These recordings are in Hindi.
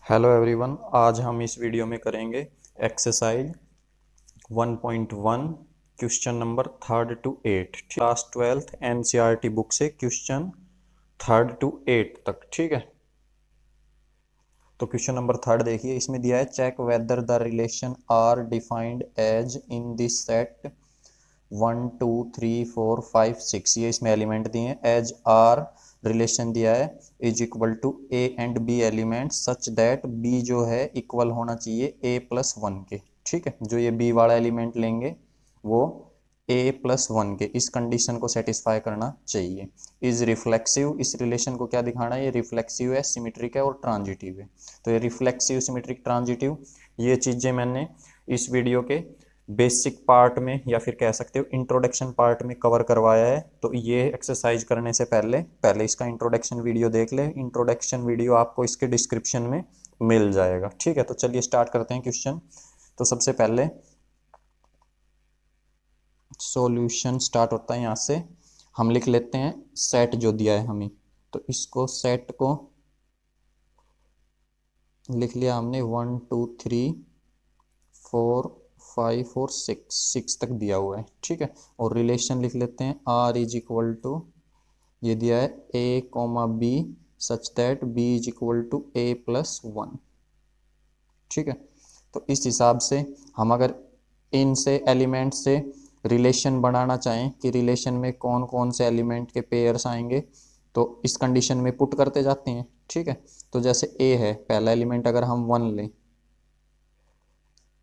हेलो एवरीवन, आज हम इस वीडियो में करेंगे exercise 1.1 question number 3rd to 8 class 12th NCERT book से क्वेश्चन 3rd to 8 तक। ठीक है, तो क्वेश्चन नंबर 3rd देखिए, इसमें दिया है check whether the relation are defined as in this set 1 2 3 4 5 6। ये इसमें एलिमेंट दिए हैं। एज आर रिलेशन दिया है is equal to A and B element such that B जो है इक्वल होना चाहिए a+1 के। ठीक है, जो ये बी वाला एलिमेंट लेंगे वो a+1 के इस कंडीशन को सेटिस्फाई करना चाहिए। इज रिफ्लेक्सिव, इस रिलेशन को क्या दिखाना है, ये रिफ्लेक्सिव है, सिमेट्रिक है और ट्रांजिटिव है। तो ये रिफ्लेक्सिव, सिमेट्रिक, ट्रांजिटिव, ये चीजें मैंने इस वीडियो के बेसिक पार्ट में या फिर कह सकते हो इंट्रोडक्शन पार्ट में कवर करवाया है। तो ये एक्सरसाइज करने से पहले पहले इसका इंट्रोडक्शन वीडियो देख ले। इंट्रोडक्शन वीडियो आपको इसके डिस्क्रिप्शन में मिल जाएगा। ठीक है, तो चलिए स्टार्ट करते हैं क्वेश्चन। तो सबसे पहले सॉल्यूशन स्टार्ट होता है यहाँ से। हम लिख लेते हैं सेट जो दिया है हमें, तो इसको सेट को लिख लिया हमने 1 2 3 4 5 और 6 तक दिया हुआ है। ठीक है, और रिलेशन लिख लेते हैं आर इज इक्वल टू, ये दिया है A comma B such that B is equal to a+1। ठीक है, तो इस हिसाब से हम अगर इनसे एलिमेंट से रिलेशन बनाना चाहें कि रिलेशन में कौन कौन से एलिमेंट के पेयर्स आएंगे, तो इस कंडीशन में पुट करते जाते हैं। ठीक है, तो जैसे ए है पहला एलिमेंट, अगर हम 1 लें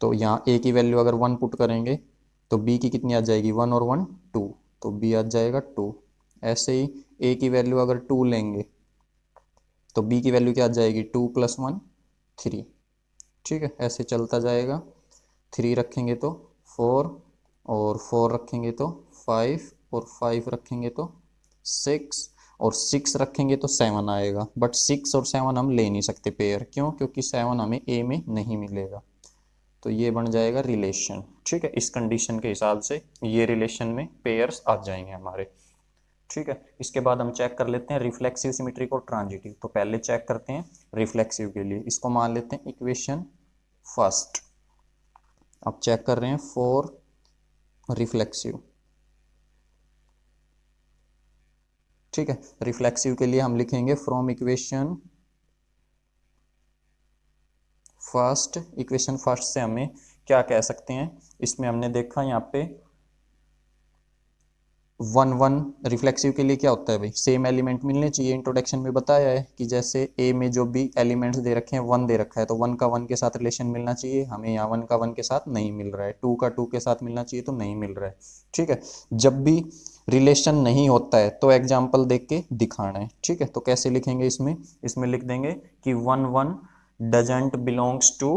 तो यहाँ ए की वैल्यू अगर 1 पुट करेंगे तो बी की कितनी आ जाएगी, 1 और 1 2, तो बी आ जाएगा 2। ऐसे ही ए की वैल्यू अगर 2 लेंगे तो बी की वैल्यू क्या आ जाएगी, 2 + 1 3। ठीक है, ऐसे चलता जाएगा। 3 रखेंगे तो 4, और 4 रखेंगे तो 5, और 5 रखेंगे तो 6, और 6 रखेंगे तो 7 आएगा। बट 6 और 7 हम ले नहीं सकते पेयर, क्यों, क्योंकि 7 हमें ए में नहीं मिलेगा। तो ये बन जाएगा रिलेशन। ठीक है, इस कंडीशन के हिसाब से ये रिलेशन में पेयर्स आ जाएंगे हमारे। ठीक है, इसके बाद हम चेक कर लेते हैं रिफ्लेक्सिव, सिमेट्रिक और ट्रांजिटिव। तो पहले चेक करते हैं रिफ्लेक्सिव के लिए, इसको मान लेते हैं इक्वेशन फर्स्ट। अब चेक कर रहे हैं फॉर रिफ्लेक्सिव। ठीक है, रिफ्लेक्सिव के लिए हम लिखेंगे from equation first. Equation first से हमें क्या कह सकते हैं, इसमें हमने देखा यहाँ पे 1 1 रिफ्लेक्सिव के लिए क्या होता है भाई, सेम एलिमेंट मिलने चाहिए। इंट्रोडक्शन में बताया है कि जैसे ए में जो भी एलिमेंट्स दे रखे हैं 1 दे रखा है, तो 1 का 1 के साथ रिलेशन मिलना चाहिए। हमें यहाँ 1 का 1 के साथ नहीं मिल रहा है, 2 का 2 के साथ मिलना चाहिए, तो नहीं मिल रहा है। ठीक है, जब भी रिलेशन नहीं होता है तो एग्जाम्पल देख के दिखाना है। ठीक है, तो कैसे लिखेंगे, इसमें इसमें लिख देंगे कि 1 1 doesn't belongs to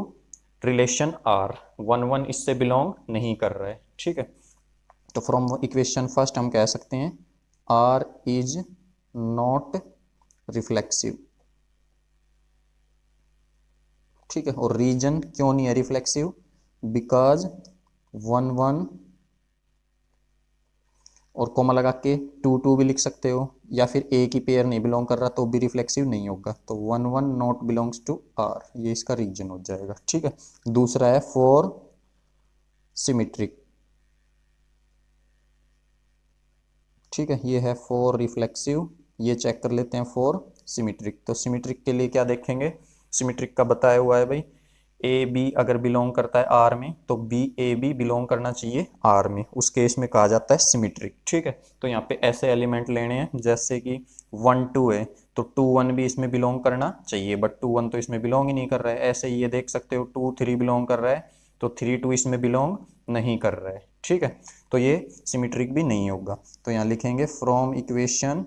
relation R. 1 1 इससे बिलोंग नहीं कर रहा है। ठीक है, तो फ्रॉम इक्वेशन फर्स्ट हम कह सकते हैं आर इज नॉट रिफ्लेक्सिव। ठीक है, और रीजन क्यों नहीं है रिफ्लेक्सिव, बिकॉज 1 1 और कोमा लगा के 2 2 भी लिख सकते हो, या फिर ए की पेयर नहीं बिलोंग कर रहा तो भी रिफ्लेक्सिव नहीं होगा। तो 1 1 नॉट बिलोंग्स टू आर, ये इसका रीजन हो जाएगा। ठीक है, दूसरा है फॉर सिमेट्रिक। ठीक है, ये है फॉर रिफ्लेक्सिव। ये चेक कर लेते हैं फॉर सिमेट्रिक। तो सिमेट्रिक के लिए क्या देखेंगे, सिमेट्रिक का बताया हुआ है भाई, ए बी अगर बिलोंग करता है आर में तो बी ए बी बिलोंग करना चाहिए आर में, उस केस में कहा जाता है सिमेट्रिक। ठीक है, तो यहाँ पे ऐसे एलिमेंट लेने हैं जैसे कि 1 2 है तो 2 1 भी इसमें बिलोंग करना चाहिए, बट 2 1 तो इसमें बिलोंग ही नहीं कर रहा है। ऐसे ही ये देख सकते हो 2 3 बिलोंग कर रहा है तो 3 2 इसमें बिलोंग नहीं कर रहा है। ठीक है, तो ये सिमेट्रिक भी नहीं होगा। तो यहाँ लिखेंगे फ्रॉम इक्वेशन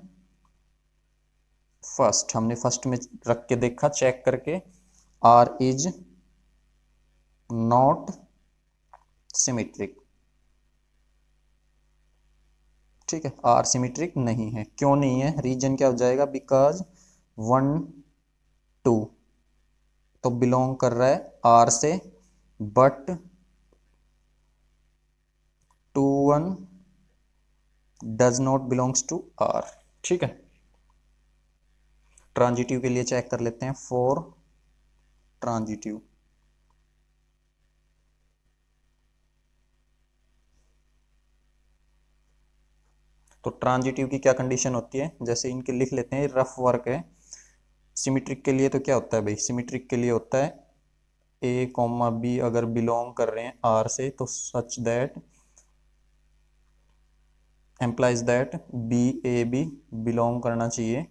फर्स्ट, हमने फर्स्ट में रख के देखा चेक करके, आर इज नॉट सिमेट्रिक। ठीक है, आर सिमेट्रिक नहीं है। क्यों नहीं है, रीजन क्या हो जाएगा, बिकॉज 1 2 तो बिलोंग कर रहा है आर से, but 2 1 does not belongs to R. ठीक है, ट्रांजिटिव के लिए चेक कर लेते हैं फॉर ट्रांजिटिव। तो ट्रांजिटिव की क्या कंडीशन होती है, जैसे इनके लिख लेते हैं, रफ वर्क है। सिमेट्रिक के लिए तो क्या होता है भाई, सिमेट्रिक के लिए होता है ए कॉमा बी अगर बिलोंग कर रहे हैं आर से, तो such that implies that B A B belong करना चाहिए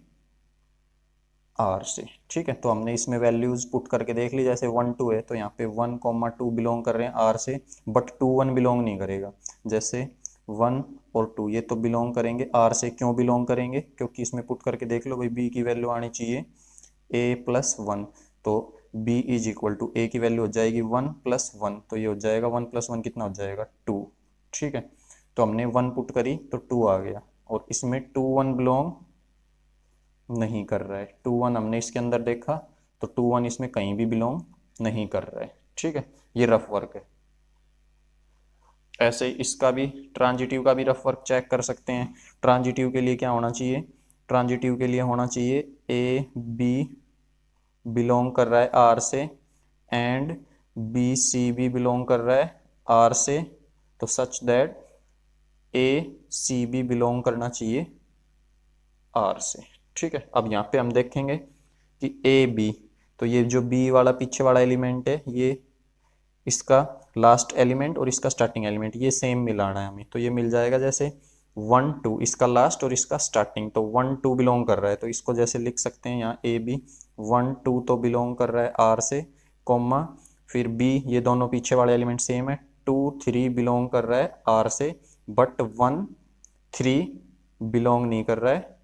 आर से। ठीक है, तो हमने इसमें वैल्यूज पुट करके देख ली, जैसे 1 2 है तो यहाँ पे 1 2 बिलोंग कर रहे हैं आर से, बट 2 1 बिलोंग नहीं करेगा। जैसे 1 और 2 ये तो बिलोंग करेंगे आर से, क्यों बिलोंग करेंगे, क्योंकि इसमें पुट करके देख लो भाई, बी की वैल्यू आनी चाहिए ए प्लस 1, तो b इज इक्वल टू ए की वैल्यू हो जाएगी 1 प्लस 1, तो ये हो जाएगा 1 प्लस 1 कितना हो जाएगा 2। ठीक है, तो हमने 1 पुट करी तो 2 आ गया, और इसमें 2 1 बिलोंग नहीं कर रहा है। 2 1 हमने इसके अंदर देखा तो 2 1 इसमें कहीं भी बिलोंग नहीं कर रहा है। ठीक है, ये रफ वर्क है। ऐसे ही इसका भी, ट्रांजिटिव का भी रफ वर्क चेक कर सकते हैं। ट्रांजिटिव के लिए क्या होना चाहिए, ट्रांजिटिव के लिए होना चाहिए ए बी बिलोंग कर रहा है आर से, एंड बी सी भी बिलोंग कर रहा है आर से, तो सच दैट ए सी भी बिलोंग करना चाहिए आर से। ठीक है, अब यहाँ पे हम देखेंगे कि ए बी, तो ये जो बी वाला पीछे वाला एलिमेंट है, ये इसका लास्ट एलिमेंट और इसका स्टार्टिंग एलिमेंट ये सेम मिलाना है हमें, तो ये मिल जाएगा जैसे 1 2 इसका लास्ट और इसका स्टार्टिंग, तो 1 2 बिलोंग कर रहा है, तो इसको जैसे लिख सकते हैं यहाँ ए बी 1 2 तो बिलोंग कर रहा है आर से, कॉमा फिर बी, ये दोनों पीछे वाले एलिमेंट सेम है, 2 3 बिलोंग कर रहा है आर से, बट 1 3 बिलोंग नहीं कर रहा है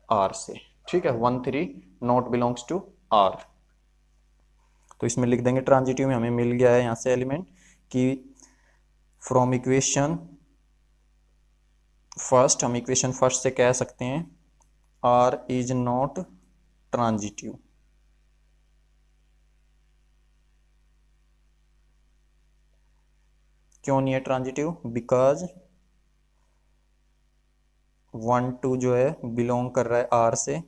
आर से। ठीक है, 1 3 नॉट बिलोंग्स टू आर। तो इसमें लिख देंगे, ट्रांजिटिव में हमें मिल गया है यहाँ से एलिमेंट कि फ्रॉम इक्वेशन फर्स्ट, हम इक्वेशन फर्स्ट से कह सकते हैं आर इज नॉट ट्रांजिटिव। क्यों नहीं है ट्रांजिटिव, बिकॉज 1 2 जो है बिलोंग कर रहा है आर से,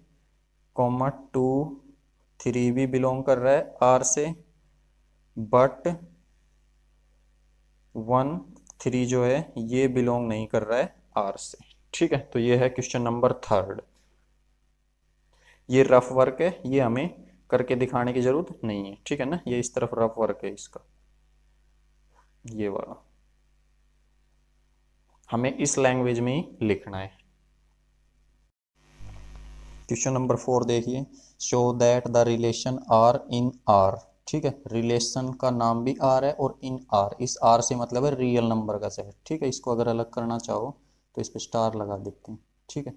कॉमा 2 3 भी बिलोंग कर रहा है आर से, बट 1 3 जो है ये बिलोंग नहीं कर रहा है आर से। ठीक है, तो ये है क्वेश्चन नंबर 3। ये रफ वर्क है, ये हमें करके दिखाने की जरूरत नहीं है। ठीक है ना, ये इस तरफ रफ वर्क है इसका, ये वाला हमें इस लैंग्वेज में ही लिखना है। क्वेश्चन नंबर 4 देखिए, show that the relation R in R. ठीक है, रिलेशन का नाम भी आर है और इन आर, इस आर से मतलब है रियल नंबर का सेट। ठीक है, इसको अगर अलग करना चाहो तो इस पर स्टार लगा देते हैं। ठीक है,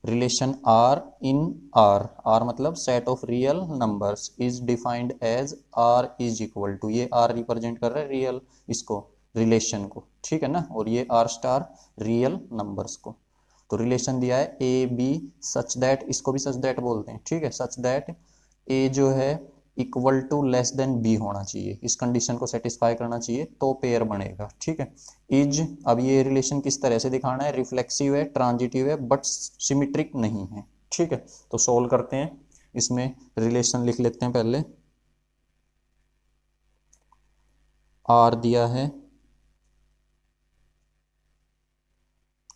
relation R in R, R मतलब set of real numbers, is defined as R is equal to, ये आर रिप्रेजेंट कर रहा है रियल इसको, रिलेशन को। ठीक है ना, और ये आर स्टार रियल नंबर्स को। तो रिलेशन दिया है ए बी सच दैट, इसको भी सच दैट बोलते हैं। ठीक है, सच दैट ए जो है equal to less than B होना चाहिए, इस कंडीशन को सेटिस्फाई करना चाहिए तो पेयर बनेगा। ठीक है, इज, अब ये रिलेशन किस तरह से दिखाना है, रिफ्लेक्सिव है, ट्रांजिटिव है, बट सिमेट्रिक नहीं है। ठीक है, तो सोल्व करते हैं, इसमें रिलेशन लिख लेते हैं पहले। आर दिया है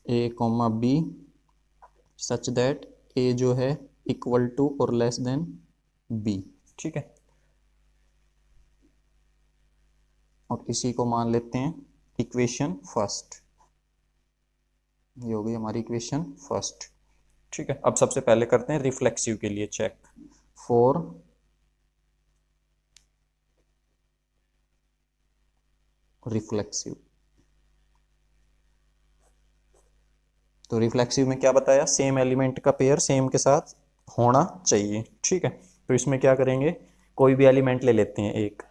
A comma B such that A जो है इक्वल टू और लेस देन बी। ठीक है, और इसी को मान लेते हैं इक्वेशन फर्स्ट, ये हो गई हमारी इक्वेशन फर्स्ट। ठीक है, अब सबसे पहले करते हैं रिफ्लेक्सिव के लिए चेक। फॉर रिफ्लेक्सिव, तो रिफ्लेक्सिव में क्या बताया, सेम एलिमेंट का पेयर सेम के साथ होना चाहिए। ठीक है, तो इसमें क्या करेंगे, कोई भी एलिमेंट ले लेते हैं एक,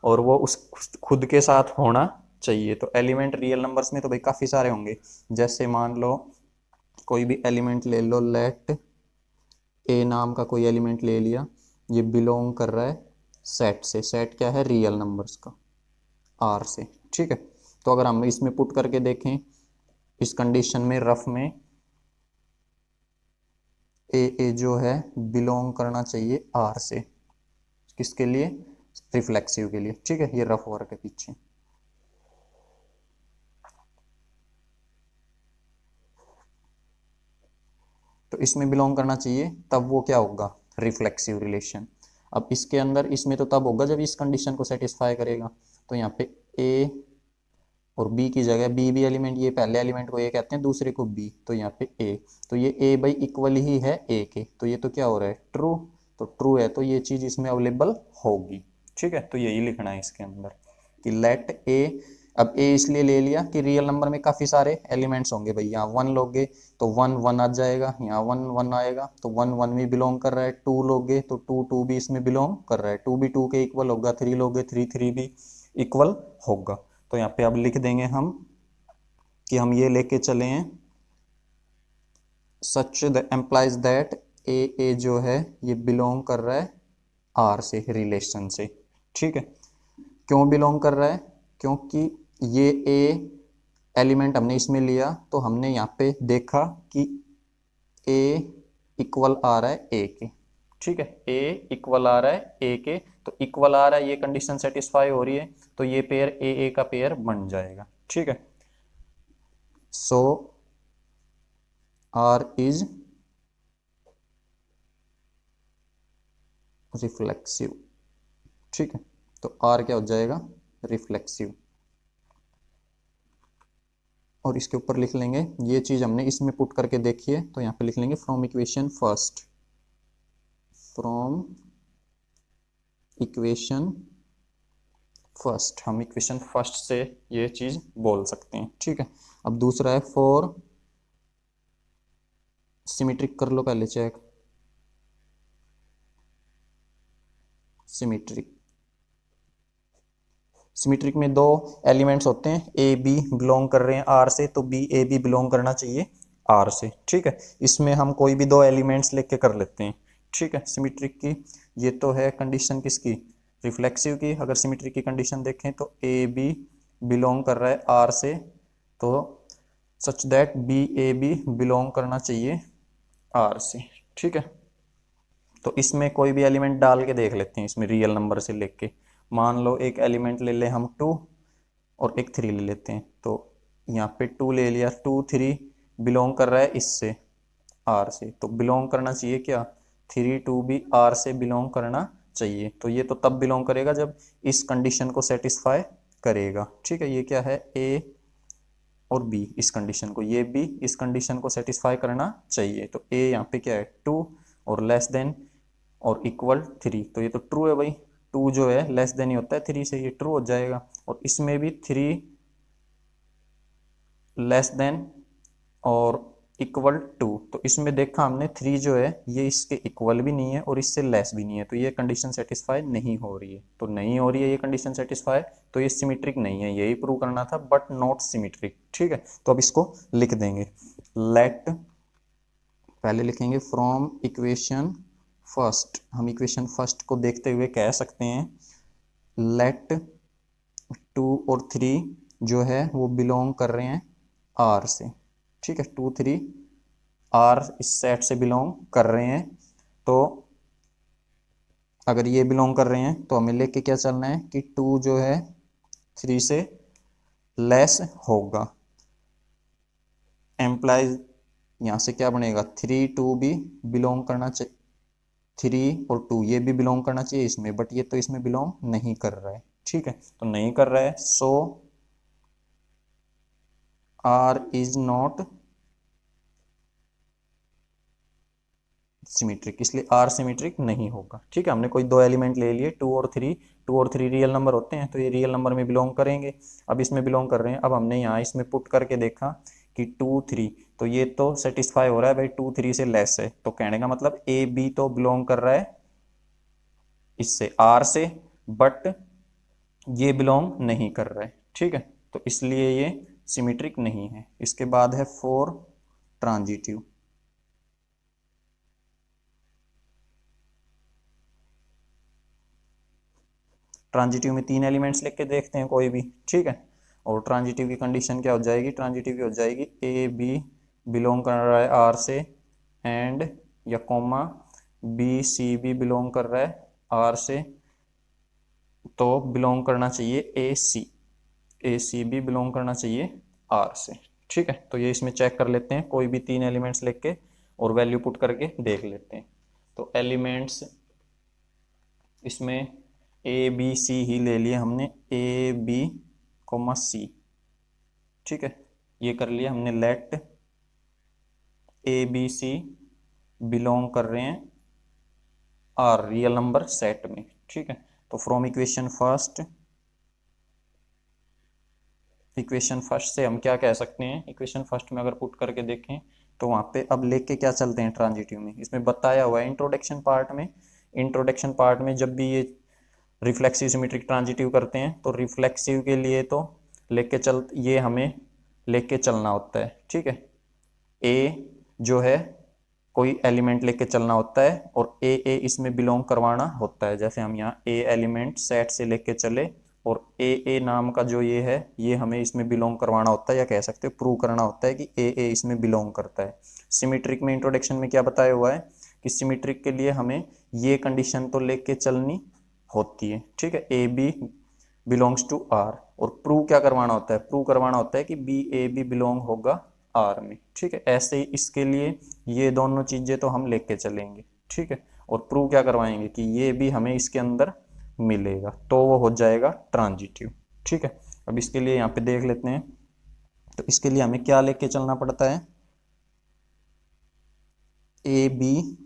और वो उस खुद के साथ होना चाहिए। तो एलिमेंट रियल नंबर्स में तो भाई काफ़ी सारे होंगे, जैसे मान लो कोई भी एलिमेंट ले लो, लेट ए नाम का कोई एलिमेंट ले लिया, ये बिलोंग कर रहा है सेट से, सेट क्या है रियल नंबर्स का आर से। ठीक है, तो अगर हम इसमें पुट करके देखें इस कंडीशन में, रफ में ए जो है बिलोंग करना चाहिए आर से, किसके लिए, रिफ्लेक्सिव के लिए, ठीक है। ये रफ वर्क है पीछे। तो इसमें बिलोंग करना चाहिए, तब वो क्या होगा, रिफ्लेक्सिव रिलेशन। अब इसके अंदर इसमें तो तब होगा जब इस कंडीशन को सेटिस्फाई करेगा। तो यहाँ पे ए और बी की जगह बी एलिमेंट, ये पहले एलिमेंट को ए कहते हैं, दूसरे को बी, तो यहाँ पे ए। तो ये ए बाई इक्वल ही है ए के, तो ये तो क्या हो रहा है, ट्रू। तो ट्रू है तो ये चीज इसमें अवेलेबल होगी, ठीक है। तो यही लिखना है इसके अंदर कि लेट ए। अब ए इसलिए ले लिया कि रियल नंबर में काफी सारे एलिमेंट्स होंगे भाई, यहाँ वन लोगे तो वन वन आ जाएगा, यहाँ वन वन आएगा तो वन वन भी बिलोंग कर रहा है, टू लोगे तो टू टू भी इसमें बिलोंग कर रहा है, टू भी टू के इक्वल होगा, थ्री लोगे थ्री थ्री भी इक्वल होगा। तो यहाँ पे अब लिख देंगे हम कि हम ये लेके चले हैं, सच एम्प्लाइज दैट ए जो है ये बिलोंग कर रहा है आर से, रिलेशन से, ठीक है। क्यों बिलोंग कर रहा है, क्योंकि ये ए एलिमेंट हमने इसमें लिया तो हमने यहाँ पे देखा कि ए इक्वल आ रहा है ए के, ठीक है। ए इक्वल आ रहा है ए के, तो इक्वल आ रहा है, ये कंडीशन सेटिस्फाई हो रही है, तो ये पेयर ए का पेयर बन जाएगा, ठीक है। सो आर इज रिफ्लेक्सिव, ठीक है। तो आर क्या हो जाएगा, रिफ्लेक्सिव। और इसके ऊपर लिख लेंगे, ये चीज हमने इसमें पुट करके देखी है, तो यहाँ पे लिख लेंगे from equation first, from equation first, हम इक्वेशन फर्स्ट से ये चीज बोल सकते हैं, ठीक है। अब दूसरा है फॉर सिमेट्रिक, कर लो पहले चेक, सिमेट्रिक। सिमेट्रिक में दो एलिमेंट्स होते हैं, ए बी बिलोंग कर रहे हैं आर से, तो बी ए बी बिलोंग करना चाहिए आर से, ठीक है। इसमें हम कोई भी दो एलिमेंट्स लेके कर लेते हैं, ठीक है, सिमेट्रिक की। ये तो है कंडीशन किसकी, रिफ्लेक्सिव की। अगर सिमेट्रिक की कंडीशन देखें तो ए बी बिलोंग कर रहा है आर से, तो such that B A B belong करना चाहिए आर से, ठीक है। तो इसमें कोई भी एलिमेंट डाल के देख लेते हैं, इसमें रियल नंबर से लेके। मान लो एक एलिमेंट ले ले हम टू और एक थ्री ले लेते हैं, तो यहाँ पे टू ले लिया, टू थ्री बिलोंग कर रहा है इससे, आर से, तो बिलोंग करना चाहिए क्या, थ्री टू भी आर से बिलोंग करना चाहिए। तो ये तो तब बिलोंग करेगा जब इस कंडीशन को सेटिस्फाई करेगा, ठीक है। ये क्या है, ए और बी, इस कंडीशन को, ये बी इस कंडीशन को सेटिस्फाई करना चाहिए। तो ए यहाँ पे क्या है, टू और लेस देन और इक्वल थ्री, तो ये तो ट्रू है भाई, टू जो है लेस देन ही होता है थ्री से, ये ट्रू हो जाएगा। और इसमें भी थ्री लेस देन और इक्वल टू, तो इसमें देखा हमने थ्री जो है ये इसके इक्वल भी नहीं है और इससे लेस भी नहीं है, तो ये कंडीशन सेटिस्फाई नहीं हो रही है। तो नहीं हो रही है ये कंडीशन सेटिस्फाई, तो ये सिमेट्रिक नहीं है, यही प्रूव करना था, बट नॉट सिमेट्रिक, ठीक है। तो अब इसको लिख देंगे, लेट, पहले लिखेंगे फ्रॉम इक्वेशन फर्स्ट, हम इक्वेशन फर्स्ट को देखते हुए कह सकते हैं, लेट टू और थ्री जो है वो बिलोंग कर रहे हैं आर से, ठीक है। टू थ्री आर इस सेट से बिलोंग कर रहे हैं, तो अगर ये बिलोंग कर रहे हैं तो हमें लेके क्या चलना है कि टू जो है थ्री से लेस होगा, एम्प्लाइज यहाँ से क्या बनेगा, थ्री टू भी बिलोंग करना चाहिए, थ्री और टू ये भी बिलोंग करना चाहिए इसमें, बट ये तो इसमें बिलोंग नहीं कर रहा है, ठीक है। तो नहीं कर रहा है, so R is not symmetric, इसलिए आर सिमेट्रिक नहीं होगा, ठीक है। हमने कोई दो एलिमेंट ले लिए, टू और थ्री, टू और थ्री रियल नंबर होते हैं, तो ये रियल नंबर में बिलोंग करेंगे। अब इसमें बिलोंग कर रहे हैं, अब हमने यहाँ इसमें पुट करके देखा कि टू थ्री, तो ये तो सेटिस्फाई हो रहा है भाई, टू थ्री से लेस है, तो कहने का मतलब ए बी तो बिलोंग कर रहा है इससे, आर से, बट ये बिलोंग नहीं कर रहा है, ठीक है। तो इसलिए ये सिमेट्रिक नहीं है। इसके बाद है फोर ट्रांजिटिव, ट्रांजिटिव में तीन एलिमेंट्स लिख के देखते हैं कोई भी, ठीक है। और ट्रांजिटिव की कंडीशन क्या हो जाएगी, ट्रांजिटिव की हो जाएगी ए बी बिलोंग कर रहा है आर से, एंड या कॉमा बी सी भी बिलोंग कर रहा है आर से, तो बिलोंग करना चाहिए ए सी भी बिलोंग करना चाहिए आर से। ठीक है, तो ये इसमें चेक कर लेते हैं, कोई भी 3 एलिमेंट्स लेके और वैल्यू पुट करके देख लेते हैं। तो एलिमेंट्स इसमें ए बी सी ही ले लिए हमने, ए बी कोमा सी। ठीक है, ये कर लिया हमने। Let A B C belong कर रहे हैं आर रियल नंबर सेट में। ठीक है, तो फ्रॉम इक्वेशन फर्स्ट से हम क्या कह सकते हैं, इक्वेशन फर्स्ट में अगर पुट करके देखें तो वहां पे अब लेके क्या चलते हैं ट्रांजिटिव में, इसमें बताया हुआ है इंट्रोडक्शन पार्ट में जब भी ये रिफ्लेक्सिव सिमेट्रिक ट्रांजिटिव करते हैं तो रिफ्लेक्सिव के लिए तो ये हमें लेके चलना होता है। ठीक है, ए जो है कोई एलिमेंट लेके चलना होता है और ए इसमें बिलोंग करवाना होता है। जैसे हम यहाँ ए एलिमेंट सेट से लेके चले और ए नाम का जो ये है ये हमें इसमें बिलोंग करवाना होता है, या कह सकते हो प्रूव करना होता है कि ए इसमें बिलोंग करता है। सिमेट्रिक में इंट्रोडक्शन में क्या बताया हुआ है कि सिमेट्रिक के लिए हमें ये कंडीशन तो लेके चलनी होती है। ठीक है, A B belongs to R, और प्रूव क्या करवाना होता है, प्रूव करवाना होता है कि बी ए बी बिलोंग होगा आर में। ठीक है, ऐसे ही इसके लिए ये दोनों चीजें तो हम लेके चलेंगे। ठीक है, और प्रूव क्या करवाएंगे कि ये भी हमें इसके अंदर मिलेगा, तो वो हो जाएगा ट्रांजिटिव। ठीक है, अब इसके लिए यहाँ पे देख लेते हैं, तो इसके लिए हमें क्या लेके चलना पड़ता है, A B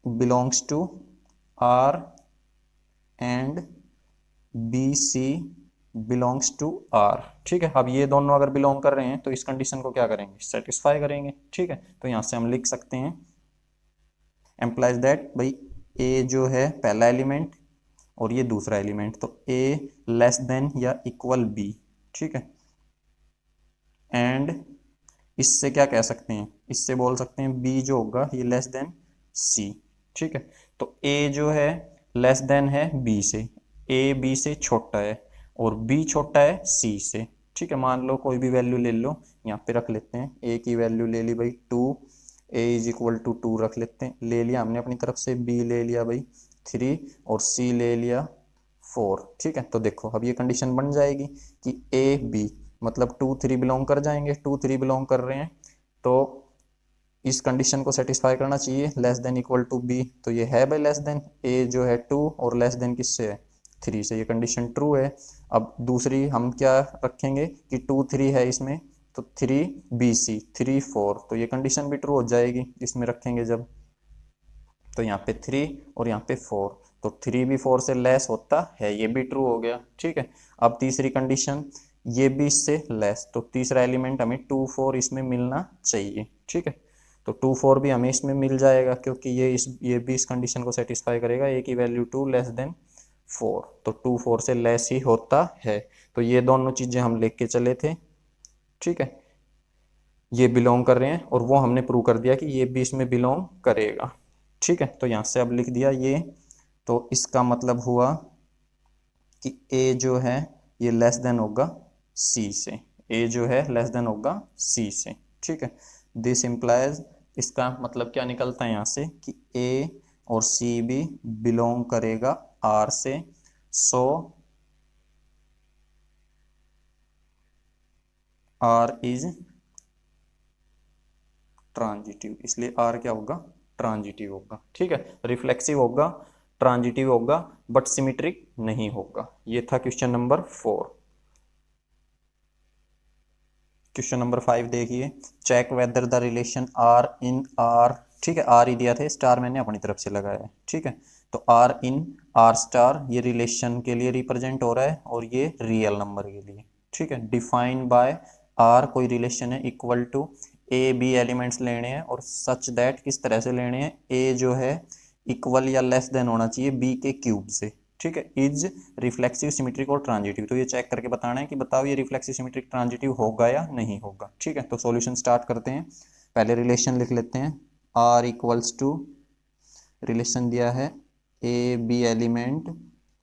belongs to R and B C belongs to R. ठीक है, अब ये दोनों अगर बिलोंग कर रहे हैं तो इस कंडीशन को क्या करेंगे, सेटिस्फाई करेंगे। ठीक है, तो यहां से हम लिख सकते हैं एम्प्लाइज दैट भाई ए जो है पहला एलिमेंट और ये दूसरा एलिमेंट, तो ए लेस देन या इक्वल बी। ठीक है, एंड इससे क्या कह सकते हैं, इससे बोल सकते हैं बी जो होगा ये लेस देन सी। ठीक है, तो ए जो है लेस देन है बी से, ए बी से छोटा है और बी छोटा है सी से। ठीक है, मान लो कोई भी वैल्यू ले लो, यहाँ पे रख लेते हैं ए की वैल्यू ले ली भाई 2, ए इज इक्वल टू 2 रख लेते हैं, ले लिया हमने अपनी तरफ से, बी ले लिया भाई 3 और सी ले लिया 4। ठीक है, तो देखो अब ये कंडीशन बन जाएगी कि ए बी मतलब 2 3 बिलोंग कर जाएंगे, 2 3 बिलोंग कर रहे हैं तो इस कंडीशन को सेटिस्फाई करना चाहिए less than equal to B, तो ये है भाई लेस देन, ए जो है 2 और लेस देन किससे है 3 से, ये कंडीशन ट्रू है। अब दूसरी हम क्या रखेंगे कि 2 3 है इसमें, तो 3 बी सी 3 4, तो ये कंडीशन भी ट्रू हो जाएगी इसमें रखेंगे जब, तो यहाँ पे 3 और यहाँ पे 4, तो 3 भी 4 से लेस होता है, ये भी ट्रू हो गया। ठीक है, अब तीसरी कंडीशन ये भी इससे लेस, तो तीसरा एलिमेंट हमें 2 4 इसमें मिलना चाहिए। ठीक है, तो 2 4 भी हमें इसमें मिल जाएगा क्योंकि ये भी इस कंडीशन को सेटिस्फाई करेगा, ए की वैल्यू 2 लेस देन 4, तो 2 4 से लेस ही होता है। तो ये दोनों चीजें हम लेके चले थे। ठीक है, ये बिलोंग कर रहे हैं और वो हमने प्रूव कर दिया कि ये भी इसमें बिलोंग करेगा। ठीक है, तो यहाँ से अब लिख दिया ये, तो इसका मतलब हुआ कि ए जो है ये लेस देन होगा सी से, ए जो है लेस देन होगा सी से। ठीक है, दिस इम्प्लाइज, इसका मतलब क्या निकलता है यहाँ से कि ए और सी भी बिलोंग करेगा आर से, सो आर इज ट्रांजिटिव, इसलिए आर क्या होगा, ट्रांजिटिव होगा। ठीक है, रिफ्लेक्सिव होगा, ट्रांजिटिव होगा, बट सिमेट्रिक नहीं होगा। ये था क्वेश्चन नंबर 4। क्वेश्चन नंबर 5 देखिए, check whether the relation R in R. ठीक है, आर ही दिया था, स्टार मैंने अपनी तरफ से लगाया है। ठीक है, तो आर इन आर स्टार ये रिलेशन के लिए रिप्रेजेंट हो रहा है और ये रियल नंबर के लिए। ठीक है, डिफाइन बाय आर कोई रिलेशन है equal to A B elements लेने हैं और सच दैट किस तरह से लेने हैं, ए जो है इक्वल या लेस देन होना चाहिए बी के क्यूब से। ठीक है, इज रिफ्लेक्सिव सिमेट्रिक और ट्रांजिटिव, तो ये चेक करके बताना है कि बताओ ये रिफ्लेक्सिव सिमेट्रिक ट्रांजिटिव होगा या नहीं होगा। ठीक है, तो सॉल्यूशन स्टार्ट करते हैं। पहले रिलेशन लिख लेते हैं, आर इक्वल्स टू रिलेशन दिया है A B element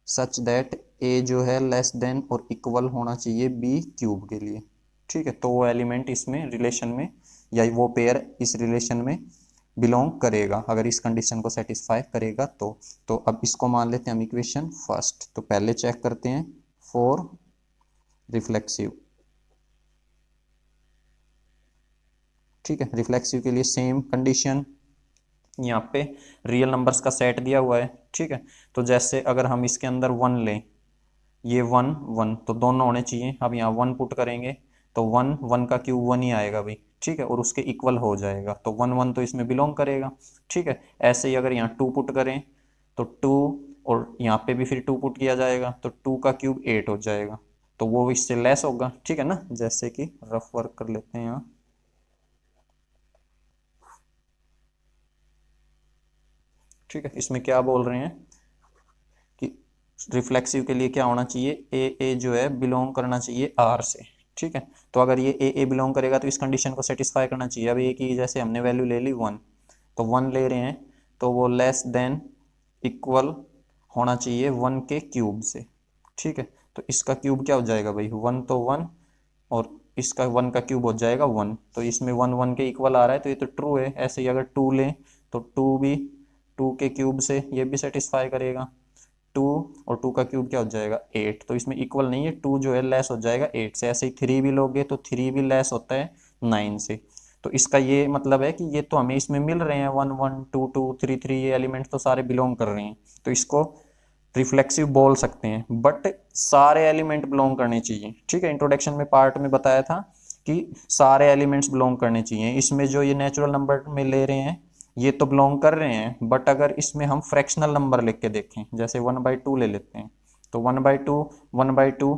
such that A जो है लेस देन और इक्वल होना चाहिए बी क्यूब के लिए। ठीक है, तो वो एलिमेंट इसमें रिलेशन में या वो पेयर इस रिलेशन में बिलोंग करेगा अगर इस कंडीशन को सेटिस्फाई करेगा तो अब इसको मान लेते हैं हम इक्वेशन फर्स्ट। तो पहले चेक करते हैं फॉर रिफ्लेक्सिव, ठीक है। रिफ्लेक्सिव के लिए सेम कंडीशन, यहाँ पे रियल नंबर्स का सेट दिया हुआ है, ठीक है। तो जैसे अगर हम इसके अंदर 1 लें, ये 1 1 तो दोनों होने चाहिए। अब यहाँ 1 पुट करेंगे तो 1 1 का क्यूब 1 ही आएगा भाई, ठीक है, और उसके इक्वल हो जाएगा, तो 1 1 तो इसमें बिलोंग करेगा, ठीक है। ऐसे ही अगर यहाँ 2 पुट करें तो 2, और यहाँ पे भी फिर 2 पुट किया जाएगा तो 2 का क्यूब 8 हो जाएगा, तो वो इससे लेस होगा, ठीक है ना। जैसे कि रफ वर्क कर लेते हैं यहाँ, ठीक है। इसमें क्या बोल रहे हैं कि रिफ्लेक्सिव के लिए क्या होना चाहिए, ए जो है बिलोंग करना चाहिए आर से, ठीक है। तो अगर ये ए बिलोंग करेगा तो इस कंडीशन को सेटिस्फाई करना चाहिए। अब ए की जैसे हमने वैल्यू ले ली 1, तो 1 ले रहे हैं तो वो लेस देन इक्वल होना चाहिए 1 के क्यूब से, ठीक है। तो इसका क्यूब क्या हो जाएगा भाई, 1 तो 1, और इसका 1 का क्यूब हो जाएगा 1, तो इसमें 1 1 के इक्वल आ रहा है, तो ये तो ट्रू है। ऐसे ही अगर 2 लें तो 2 भी 2 के क्यूब से ये भी सेटिस्फाई करेगा, 2 और 2 का क्यूब क्या हो जाएगा 8, तो इसमें इक्वल नहीं है, 2 जो है लेस हो जाएगा 8 से। ऐसे ही 3 भी लोगे तो 3 भी लेस होता है 9 से। तो इसका ये मतलब है कि ये तो हमें इसमें मिल रहे हैं 1 1 2 2 3 3, ये एलिमेंट तो सारे बिलोंग कर रहे हैं, तो इसको रिफ्लेक्सिव बोल सकते हैं। बट सारे एलिमेंट बिलोंग करने चाहिए, ठीक है। इंट्रोडक्शन में पार्ट में बताया था कि सारे एलिमेंट्स बिलोंग करने चाहिए। इसमें जो ये नेचुरल नंबर में ले रहे हैं ये तो बिलोंग कर रहे हैं, बट अगर इसमें हम फ्रैक्शनल नंबर लिख के देखें, जैसे 1/2 ले लेते हैं, तो 1/2 1/2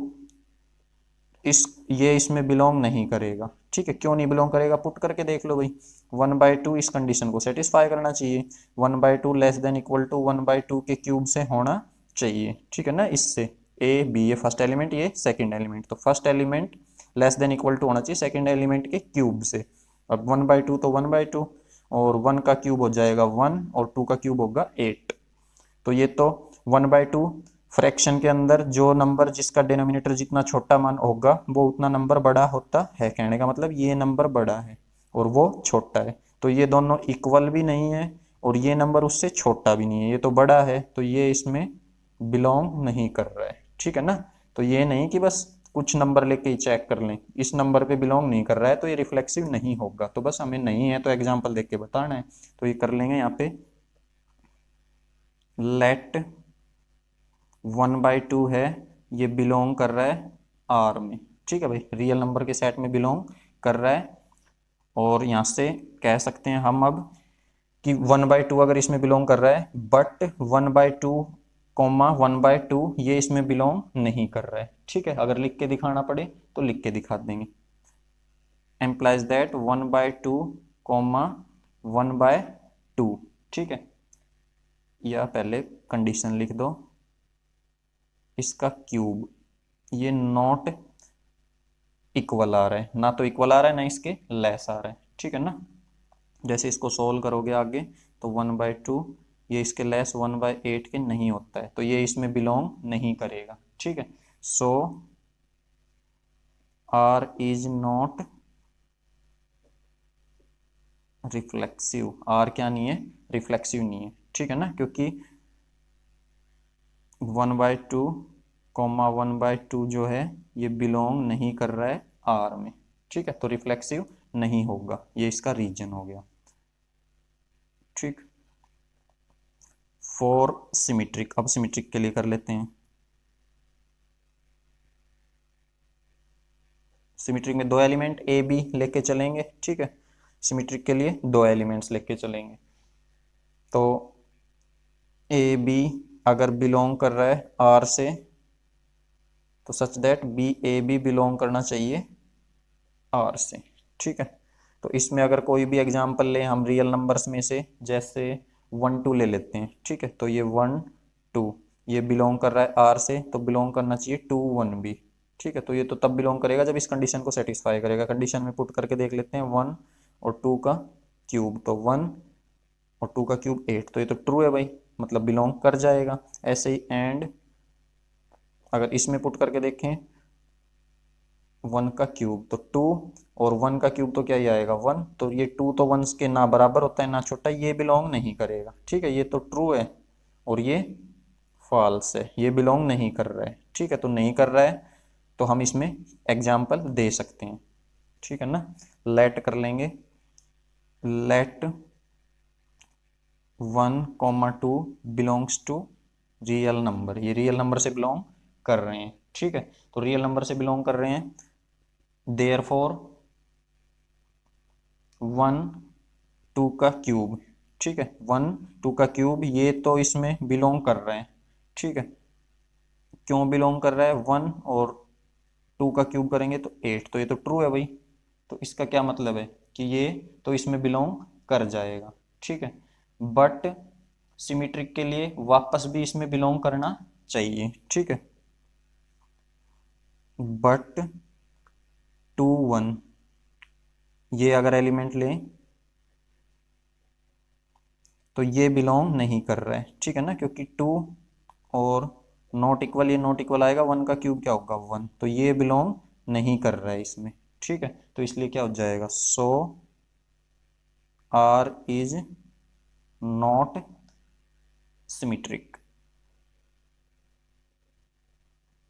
ये इसमें बिलोंग नहीं करेगा, ठीक है। क्यों नहीं बिलोंग करेगा, पुट करके देख लो भाई। 1/2 इस कंडीशन को सेटिस्फाई करना चाहिए, 1/2 लेस देन इक्वल टू 1/2 के क्यूब से होना चाहिए, ठीक है ना। इससे ए बी, ये फर्स्ट एलिमेंट ये सेकंड एलिमेंट, तो first element less than equal to होना चाहिए सेकंड एलिमेंट के क्यूब से। अब 1/2 तो 1/2, और 1 का क्यूब हो जाएगा 1, और 2 का क्यूब होगा 8, तो ये तो 1/2 फ्रैक्शन के अंदर जो नंबर जिसका डिनोमिनेटर जितना छोटा मान होगा वो उतना नंबर बड़ा होता है। कहने का मतलब ये नंबर बड़ा है और वो छोटा है, तो ये दोनों इक्वल भी नहीं है, और ये नंबर उससे छोटा भी नहीं है, ये तो बड़ा है, तो ये इसमें बिलोंग नहीं कर रहा है, ठीक है ना। तो ये नहीं कि बस कुछ नंबर लेके ही चेक कर लें, इस नंबर पे बिलोंग नहीं कर रहा है तो ये रिफ्लेक्सिव नहीं होगा। तो बस हमें नहीं है तो एग्जाम्पल देख के बताना है, तो ये कर लेंगे यहाँ पे। लेट 1/2 है, ये बिलोंग कर रहा है आर में, ठीक है भाई, रियल नंबर के सेट में बिलोंग कर रहा है। और यहाँ से कह सकते हैं हम अब कि 1/2 अगर इसमें बिलोंग कर रहा है, बट 1/2 कॉमा 1/2 ये इसमें बिलोंग नहीं कर रहा है, ठीक है। अगर लिख के दिखाना पड़े तो लिख के दिखा देंगे, एम्प्लाइज दैट 1/2 कॉमा 1/2, ठीक है। या पहले कंडीशन लिख दो, इसका क्यूब ये नॉट इक्वल आ रहा है, ना तो इक्वल आ रहा है ना इसके लेस आ रहा है, ठीक है ना। जैसे इसको सोल्व करोगे आगे तो 1/2 ये इसके लेस 1/8 के नहीं होता है, तो ये इसमें बिलोंग नहीं करेगा, ठीक है। So R is not reflexive, R क्या नहीं है, रिफ्लेक्सिव नहीं है, ठीक है ना, क्योंकि 1/2 कॉमा 1/2 जो है ये बिलोंग नहीं कर रहा है आर में, ठीक है, तो रिफ्लेक्सिव नहीं होगा, ये इसका रीजन हो गया, ठीक। फॉर सिमेट्रिक, अब सिमेट्रिक के लिए कर लेते हैं। सिमेट्रिक में 2 एलिमेंट ए बी लेके चलेंगे, ठीक है। सिमेट्रिक के लिए 2 एलिमेंट्स लेके चलेंगे, तो ए बी अगर बिलोंग कर रहा है आर से तो such that B A B belong करना चाहिए आर से, ठीक है। तो इसमें अगर कोई भी एग्जांपल ले हम रियल नंबर्स में से, जैसे 1 2 ले लेते हैं, ठीक है। तो ये 1 2 ये बिलोंग कर रहा है आर से, तो बिलोंग करना चाहिए 2 1 भी, ठीक है। तो ये तो तब बिलोंग करेगा जब इस कंडीशन को सेटिस्फाई करेगा। कंडीशन में पुट करके देख लेते हैं, 1 और 2 का क्यूब, तो 1 और 2 का क्यूब 8, तो ये तो ट्रू है भाई, मतलब बिलोंग कर जाएगा। ऐसे ही एंड अगर इसमें पुट करके देखें 1 का क्यूब, तो 2 और 1 का क्यूब तो क्या ही आएगा 1, तो ये 2 तो 1 के ना बराबर होता है ना छोटा, ये बिलोंग नहीं करेगा। ठीक है, ये तो ट्रू है और ये फॉल्स है, ये बिलोंग नहीं कर रहा है। ठीक है, तो नहीं कर रहा है तो हम इसमें एग्जाम्पल दे सकते हैं। ठीक है ना, लेट कर लेंगे, let 1, 2 belongs to real number, ये रियल नंबर से बिलोंग कर रहे हैं। ठीक है, तो रियल नंबर से बिलोंग कर रहे हैं, देयरफॉर 1, 2 का क्यूब। ठीक है, 1, 2 का क्यूब ये तो इसमें बिलोंग कर रहे हैं। ठीक है, क्यों बिलोंग कर रहा है, 1 और 2 का क्यूब करेंगे तो 8, तो ये तो ट्रू है भाई। तो इसका क्या मतलब है कि ये तो इसमें बिलोंग कर जाएगा। ठीक है, बट सिमेट्रिक के लिए वापस भी इसमें बिलोंग करना चाहिए। ठीक है, बट 2, 1 ये अगर एलिमेंट लें तो ये बिलोंग नहीं कर रहा है। ठीक है ना, क्योंकि 2 और नॉट इक्वल, ये नॉट इक्वल आएगा, 1 का क्यूब क्या होगा 1, तो ये बिलोंग नहीं कर रहा है इसमें। ठीक है, तो इसलिए क्या हो जाएगा, so R is not symmetric,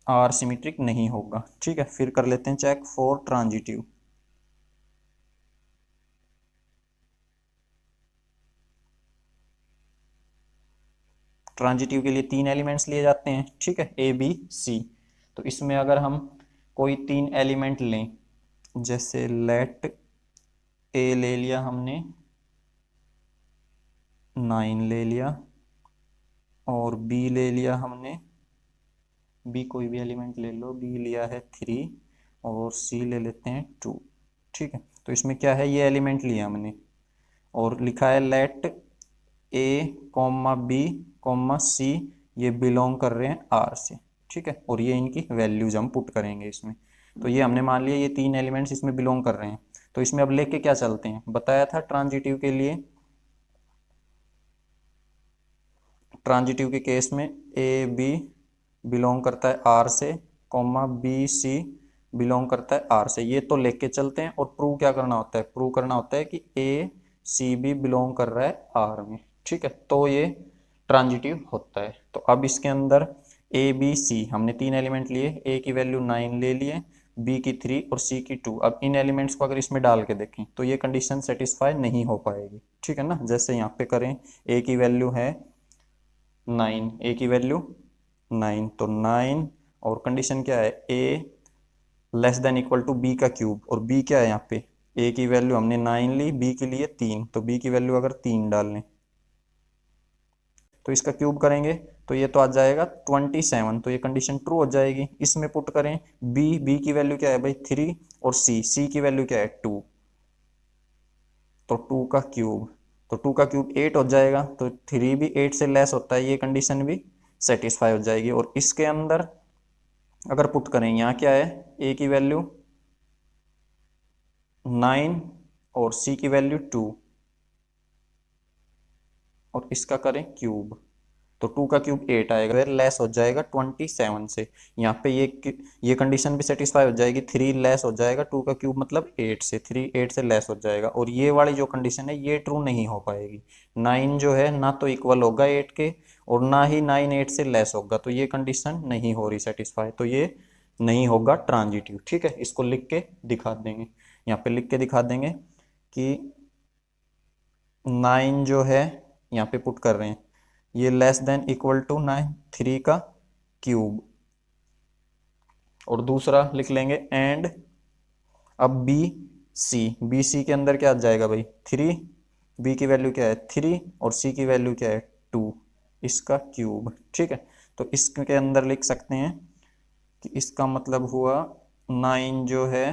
R symmetric नहीं होगा। ठीक है, फिर कर लेते हैं चेक फॉर ट्रांजिटिव। ट्रांजिटिव के लिए 3 एलिमेंट्स लिए जाते हैं। ठीक है, ए बी सी, तो इसमें अगर हम कोई 3 एलिमेंट लें, जैसे लेट ए ले लिया हमने 9 ले लिया, और बी ले लिया हमने, बी कोई भी एलिमेंट ले लो, बी लिया है 3, और सी ले लेते हैं 2। ठीक है, तो इसमें क्या है, ये एलिमेंट लिया हमने और लिखा है लेट ए कॉमा बी कॉमा सी ये बिलोंग कर रहे हैं आर से। ठीक है, और ये इनकी वैल्यूज हम पुट करेंगे इसमें। तो ये हमने मान लिया ये 3 एलिमेंट्स इसमें बिलोंग कर रहे हैं, तो इसमें अब लेके क्या चलते हैं, बताया था ट्रांजिटिव के लिए, ट्रांजिटिव के केस में ए बी बिलोंग करता है आर से, कॉमा बी सी बिलोंग करता है आर से, ये तो लेके चलते हैं। और प्रूव क्या करना होता है, प्रूव करना होता है कि ए सी भी बिलोंग कर रहा है आर में। ठीक है, तो ये ट्रांजिटिव होता है। तो अब इसके अंदर ए बी सी हमने 3 एलिमेंट लिए, ए की वैल्यू 9 ले लिए, बी की 3 और सी की 2। अब इन एलिमेंट्स को अगर इसमें डाल के देखें तो ये कंडीशन सेटिस्फाई नहीं हो पाएगी। ठीक है ना, जैसे यहाँ पे करें, ए की वैल्यू है 9, ए की वैल्यू 9, तो 9 और कंडीशन क्या है, A less than equal to B का क्यूब, और बी क्या है यहाँ पे, ए की वैल्यू हमने 9 ली, बी के लिए 3, तो बी की वैल्यू अगर 3 डाल लें तो इसका क्यूब करेंगे तो ये तो आ जाएगा 27, तो ये कंडीशन ट्रू हो जाएगी। इसमें पुट करें बी की वैल्यू क्या है भाई 3, और सी की वैल्यू क्या है 2, तो 2 का क्यूब, तो 2 का क्यूब 8 हो जाएगा, तो 3 भी 8 से लेस होता है, ये कंडीशन भी सेटिस्फाई हो जाएगी। और इसके अंदर अगर पुट करें, यहाँ क्या है, ए की वैल्यू 9 और सी की वैल्यू 2, और इसका करें क्यूब, तो 2 का क्यूब 8 आएगा, फिर लेस हो जाएगा 27 से। यहाँ पे ये कंडीशन भी सेटिस्फाई हो जाएगी, 3 लेस हो जाएगा 2 का क्यूब मतलब 8 से, 3 8 से लेस हो जाएगा। और ये वाली जो कंडीशन है ये ट्रू नहीं हो पाएगी, 9 जो है ना तो इक्वल होगा 8 के, और ना ही 9 8 से लेस होगा, तो ये कंडीशन नहीं हो रही सेटिस्फाई, तो ये नहीं होगा ट्रांजिटिव। ठीक है, इसको लिख के दिखा देंगे, यहाँ पे लिख के दिखा देंगे कि 9 जो है यहाँ पे पुट कर रहे हैं, ये लेस देन इक्वल टू 9 3 का क्यूब, और दूसरा लिख लेंगे एंड, अब बी सी के अंदर क्या आ जाएगा भाई 3, बी की वैल्यू क्या है 3 और सी की वैल्यू क्या है 2, इसका क्यूब। ठीक है, तो इसके अंदर लिख सकते हैं कि इसका मतलब हुआ 9 जो है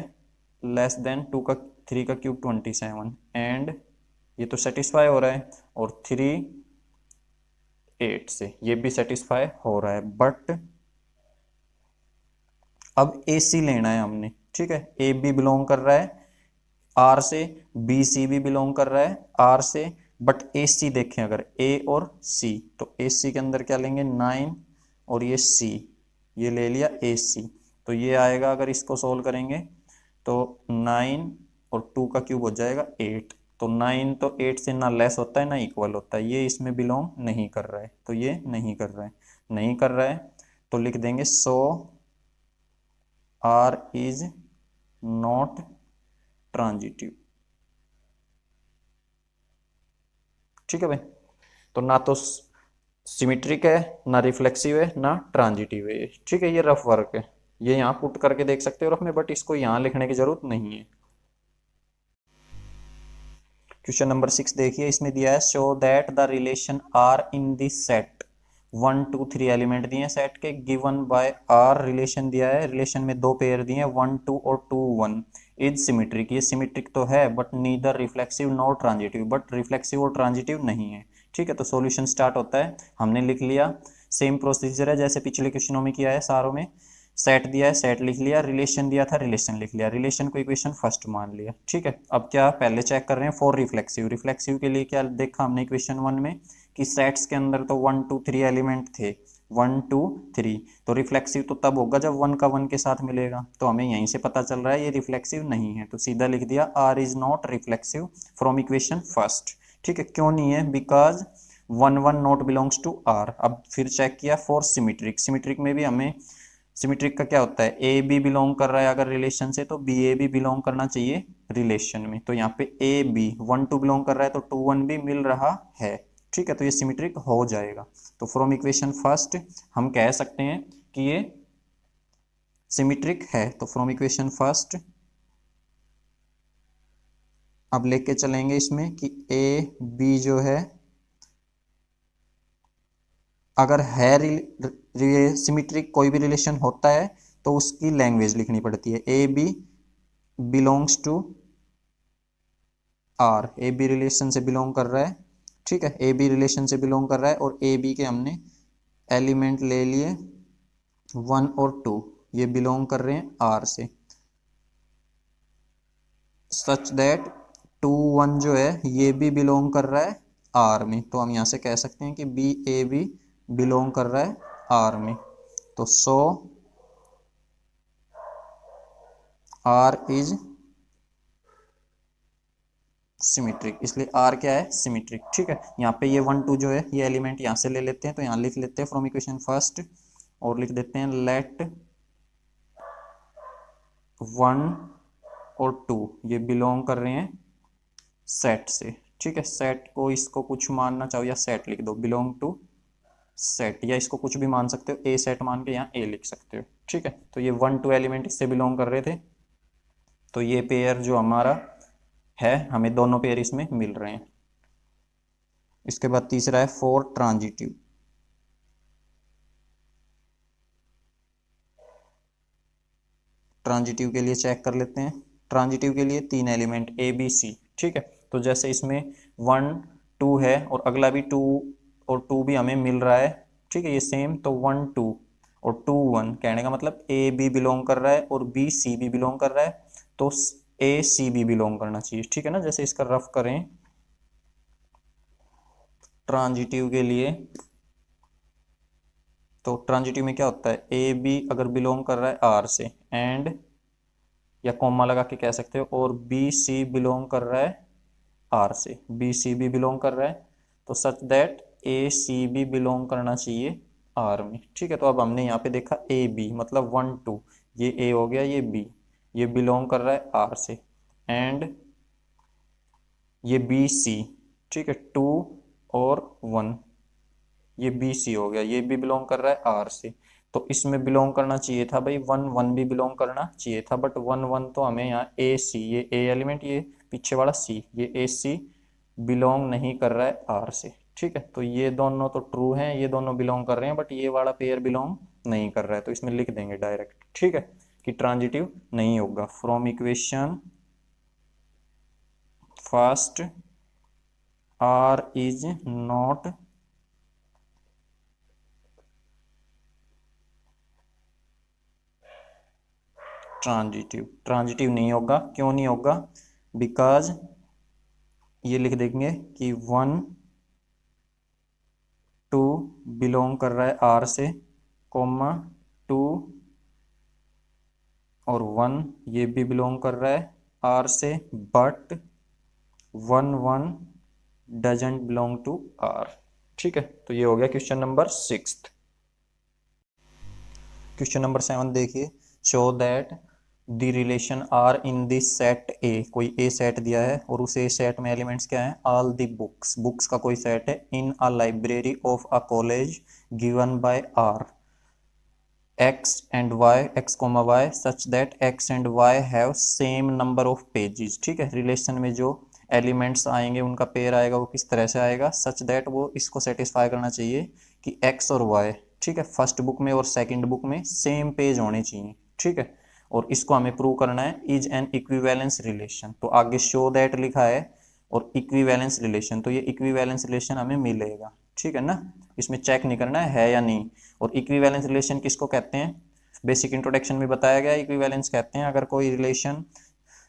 लेस देन 2 का 3 का क्यूब 27, एंड ये तो सेटिस्फाई हो रहा है, और 3 8 से ये भी सेटिस्फाई हो रहा है, बट अब ए सी लेना है हमने। ठीक है, ए बी बिलोंग कर रहा है आर से, बी सी भी बिलोंग कर रहा है आर से, बट ए सी देखें अगर ए और सी, तो ए सी के अंदर क्या लेंगे 9 और ये सी, ये ले लिया ए सी, तो ये आएगा, अगर इसको सोल्व करेंगे तो 9 और 2 का क्यूब हो जाएगा 8। तो 9 तो 8 से ना लेस होता है ना इक्वल होता है, ये इसमें बिलोंग नहीं कर रहा है, तो ये नहीं कर रहा है, नहीं कर रहा है। तो लिख देंगे सो आर इज नॉट ट्रांजिटिव। ठीक है भाई, तो ना तो सिमेट्रिक है, ना रिफ्लेक्सिव है, ना ट्रांजिटिव है ये। ठीक है, ये रफ वर्क है, ये यहाँ पुट करके देख सकते हो रफ में, बट इसको यहाँ लिखने की जरूरत नहीं है। क्वेश्चन नंबर 6 देखिए, इसमें दिया है show that the relation R in this set 1 2 3 element दिए हैं सेट के गिवन बाय आर। रिलेशन दिया है, रिलेशन में दो पेयर दिए हैं 1 2 और 2 1। इज सिमेट्रिक, ये सिमेट्रिक तो है but neither reflexive nor transitive, but reflexive और ट्रांजिटिव नहीं है। ठीक है, तो सॉल्यूशन स्टार्ट होता है, हमने लिख लिया, सेम प्रोसीजर है जैसे पिछले क्वेश्चनों में किया है सारों में। सेट दिया है, सेट लिख लिया, रिलेशन दिया था, रिलेशन लिख लिया, रिलेशन को इक्वेशन फर्स्ट मान लिया। ठीक है, अब क्या पहले चेक कर रहे हैं फॉर रिफ्लेक्सिव। रिफ्लेक्सिव के लिए क्या देखा हमने इक्वेशन 1 में कि सेट्स के अंदर तो 1 2 3 एलिमेंट थे, 1 2 3, तो रिफ्लेक्सिव तो तब होगा जब 1 का 1 के साथ मिलेगा, तो हमें यहीं से पता चल रहा है ये रिफ्लेक्सिव नहीं है, तो सीधा लिख दिया R is not reflexive from equation first. ठीक है, क्यों नहीं है, because 1 1 not belongs to R. अब फिर चेक किया फॉर सिमेट्रिक, सिमेट्रिक में भी हमें, सिमेट्रिक का क्या होता है, ए बी बिलोंग कर रहा है अगर रिलेशन से, तो बी ए भी बिलोंग करना चाहिए रिलेशन में। तो यहाँ पे ए बी 1 2 बिलोंग कर रहा है तो 2 1 भी मिल रहा है। ठीक है, तो ये सिमेट्रिक हो जाएगा। तो फ्रॉम इक्वेशन फर्स्ट हम कह सकते हैं कि ये सिमेट्रिक है। तो फ्रॉम इक्वेशन फर्स्ट अब लेके चलेंगे इसमें कि ए बी जो है, अगर है सिमेट्रिक कोई भी रिलेशन होता है तो उसकी लैंग्वेज लिखनी पड़ती है, A B belongs to R. A B relation से बिलोंग कर रहा है। ठीक है, ए बी रिलेशन से बिलोंग कर रहा है और ए बी के हमने एलिमेंट ले लिए 1 और 2, ये बिलोंग कर रहे हैं आर से, सच दैट 2 1 जो है ये भी बिलोंग कर रहा है आर में। तो हम यहां से कह सकते हैं कि बी ए बी बिलोंग कर रहा है आर में। तो सो आर इज सिमेट्रिक, इसलिए आर क्या है, सिमेट्रिक। ठीक है, यहाँ पे ये 1 2 जो है ये एलिमेंट यहाँ से ले लेते हैं, तो यहाँ लिख लेते हैं फ्रॉम इक्वेशन फर्स्ट और लिख देते हैं लेट 1 और 2 ये बिलोंग कर रहे हैं सेट से। ठीक है, सेट को इसको कुछ मानना चाहो या सेट लिख दो, बिलोंग टू सेट, या इसको कुछ भी मान सकते हो, ए सेट मान के यहाँ ए लिख सकते हो। ठीक है, तो ये 1 2 एलिमेंट इससे बिलोंग कर रहे थे, तो ये पेयर जो हमारा है हमें दोनों पेयर इसमें मिल रहे हैं। इसके बाद तीसरा है फॉर ट्रांजिटिव। ट्रांजिटिव के लिए चेक कर लेते हैं, ट्रांजिटिव के लिए 3 एलिमेंट ए बी सी। ठीक है, तो जैसे इसमें 1 2 है और अगला भी 2 और 2 भी हमें मिल रहा है। ठीक है, ये सेम, तो 1 2 और 2 1 कहने का मतलब ए बी बिलोंग कर रहा है और बी सी भी बिलोंग कर रहा है, तो ए सी भी बिलोंग करना चाहिए। ठीक है ना, जैसे इसका रफ करें ट्रांजिटिव के लिए, तो ट्रांजिटिव में क्या होता है, ए बी अगर बिलोंग कर रहा है आर से, एंड या कॉमा लगा के कह सकते हो, और बी सी बिलोंग कर रहा है आर से, बी सी भी बिलोंग कर रहा है, तो सच दैट ए सी भी बिलोंग करना चाहिए आर में। ठीक है, तो अब हमने यहाँ पे देखा ए बी मतलब 1 2, ये ए हो गया, ये बी, ये बिलोंग कर रहा है आर से, एंड ये बी सी। ठीक है, 2 और 1, ये बी सी हो गया, ये भी बिलोंग कर रहा है आर से, तो इसमें बिलोंग करना चाहिए था भाई 1 1 भी बिलोंग करना चाहिए था, बट 1 1 तो हमें यहाँ ए सी, ये ए एलिमेंट, ये पीछे वाला सी, ये ए सी बिलोंग नहीं कर रहा है आर से। ठीक है, तो ये दोनों तो ट्रू हैं, ये दोनों बिलोंग कर रहे हैं, बट ये वाला पेयर बिलोंग नहीं कर रहा है, तो इसमें लिख देंगे डायरेक्ट। ठीक है, कि ट्रांजिटिव नहीं होगा। From equation first R is not transitive, transitive नहीं होगा, क्यों नहीं होगा, बिकॉज ये लिख देंगे कि 1 2 बिलोंग कर रहा है आर से, कोमा 2 और 1 ये भी बिलोंग कर रहा है आर से, but 1 doesn't belong to R. ठीक है, तो ये हो गया क्वेश्चन नंबर 6। क्वेश्चन नंबर 7 देखिए, show that the relation R in this set A. कोई ए सेट दिया है और उस ए सेट में एलिमेंट्स क्या है, ऑल द बुक्स, बुक्स का कोई सेट है, in a library of a college given by R x and y, x comma y, such that x and y have same number of pages। ठीक है, रिलेशन में जो एलिमेंट्स आएंगे उनका पेयर आएगा वो किस तरह से आएगा, सच दैट वो इसको सेटिस्फाई करना चाहिए कि x और y, ठीक है, फर्स्ट बुक में और सेकंड बुक में सेम पेज होने चाहिए। ठीक है, और इसको हमें प्रूव करना है, इज एन इक्विवेलेंस रिलेशन। तो आगे शो दैट लिखा है और इक्विवेलेंस रिलेशन, तो ये इक्विवेलेंस रिलेशन हमें मिलेगा। ठीक है ना, इसमें चेक नहीं करना है या नहीं। और इक्विवेलेंस रिलेशन किसको कहते हैं, बेसिक इंट्रोडक्शन में बताया गया, इक्विवेलेंस कहते हैं अगर कोई रिलेशन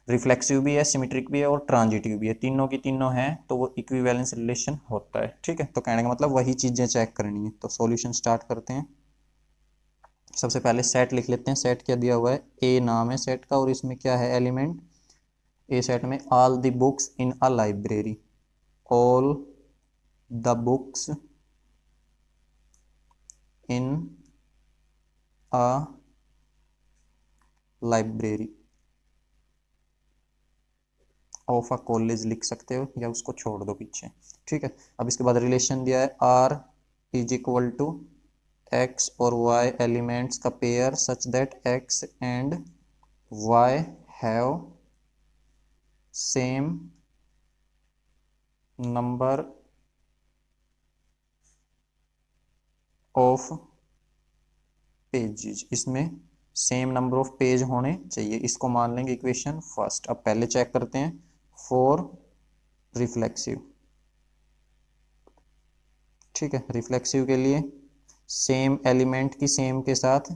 रिफ्लेक्सिव भी है, सिमेट्रिक भी है और ट्रांजिटिव भी है, तीनों की तीनों है तो वो इक्विवेलेंस रिलेशन होता है। ठीक है, तो कहने का मतलब वही चीजें चेक करनी है। तो सॉल्यूशन स्टार्ट करते हैं। सबसे पहले सेट लिख लेते हैं। सेट क्या दिया हुआ है, ए नाम है सेट का और इसमें क्या है एलिमेंट, ए सेट में all the books in a library, all the books in a library of a college लिख सकते हो या उसको छोड़ दो पीछे। ठीक है, अब इसके बाद रिलेशन दिया है R is equal to X और वाई एलिमेंट्स का pair such that X and Y have same number of pages. इसमें सेम नंबर ऑफ पेज होने चाहिए, इसको मान लेंगे इक्वेशन फर्स्ट। अब पहले चेक करते हैं फॉर रिफ्लेक्सिव। ठीक है, रिफ्लेक्सिव के लिए सेम एलिमेंट की सेम के साथ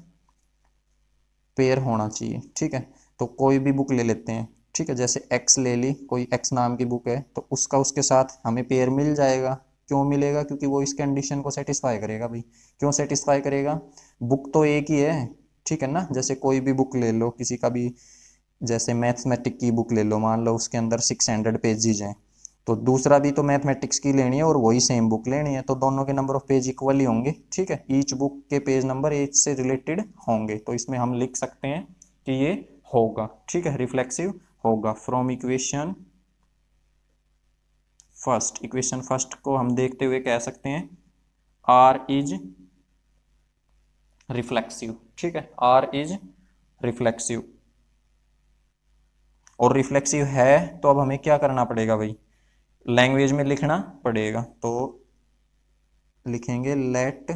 पेयर होना चाहिए। ठीक है, तो कोई भी बुक ले लेते हैं। ठीक है, जैसे एक्स ले ली, कोई एक्स नाम की बुक है तो उसका उसके साथ हमें पेयर मिल जाएगा। क्यों मिलेगा, क्योंकि वो इस कंडीशन को सेटिस्फाई करेगा भाई। क्यों सेटिस्फाई करेगा, बुक तो एक ही है। ठीक है ना, जैसे कोई भी बुक ले लो किसी का भी, जैसे मैथमेटिक की बुक ले लो, मान लो उसके अंदर 600 पेजेज हैं, तो दूसरा भी तो मैथमेटिक्स की लेनी है और वही सेम बुक लेनी है, तो दोनों के नंबर ऑफ पेज इक्वल ही होंगे। ठीक है, ईच बुक के पेज नंबर एच से रिलेटेड होंगे, तो इसमें हम लिख सकते हैं कि ये होगा। ठीक है, रिफ्लेक्सिव होगा। From equation first, equation first को हम देखते हुए कह सकते हैं आर इज रिफ्लेक्सिव। ठीक है, आर इज रिफ्लेक्सिव और रिफ्लेक्सिव है तो अब हमें क्या करना पड़ेगा भाई, लैंग्वेज में लिखना पड़ेगा। तो लिखेंगे लेट,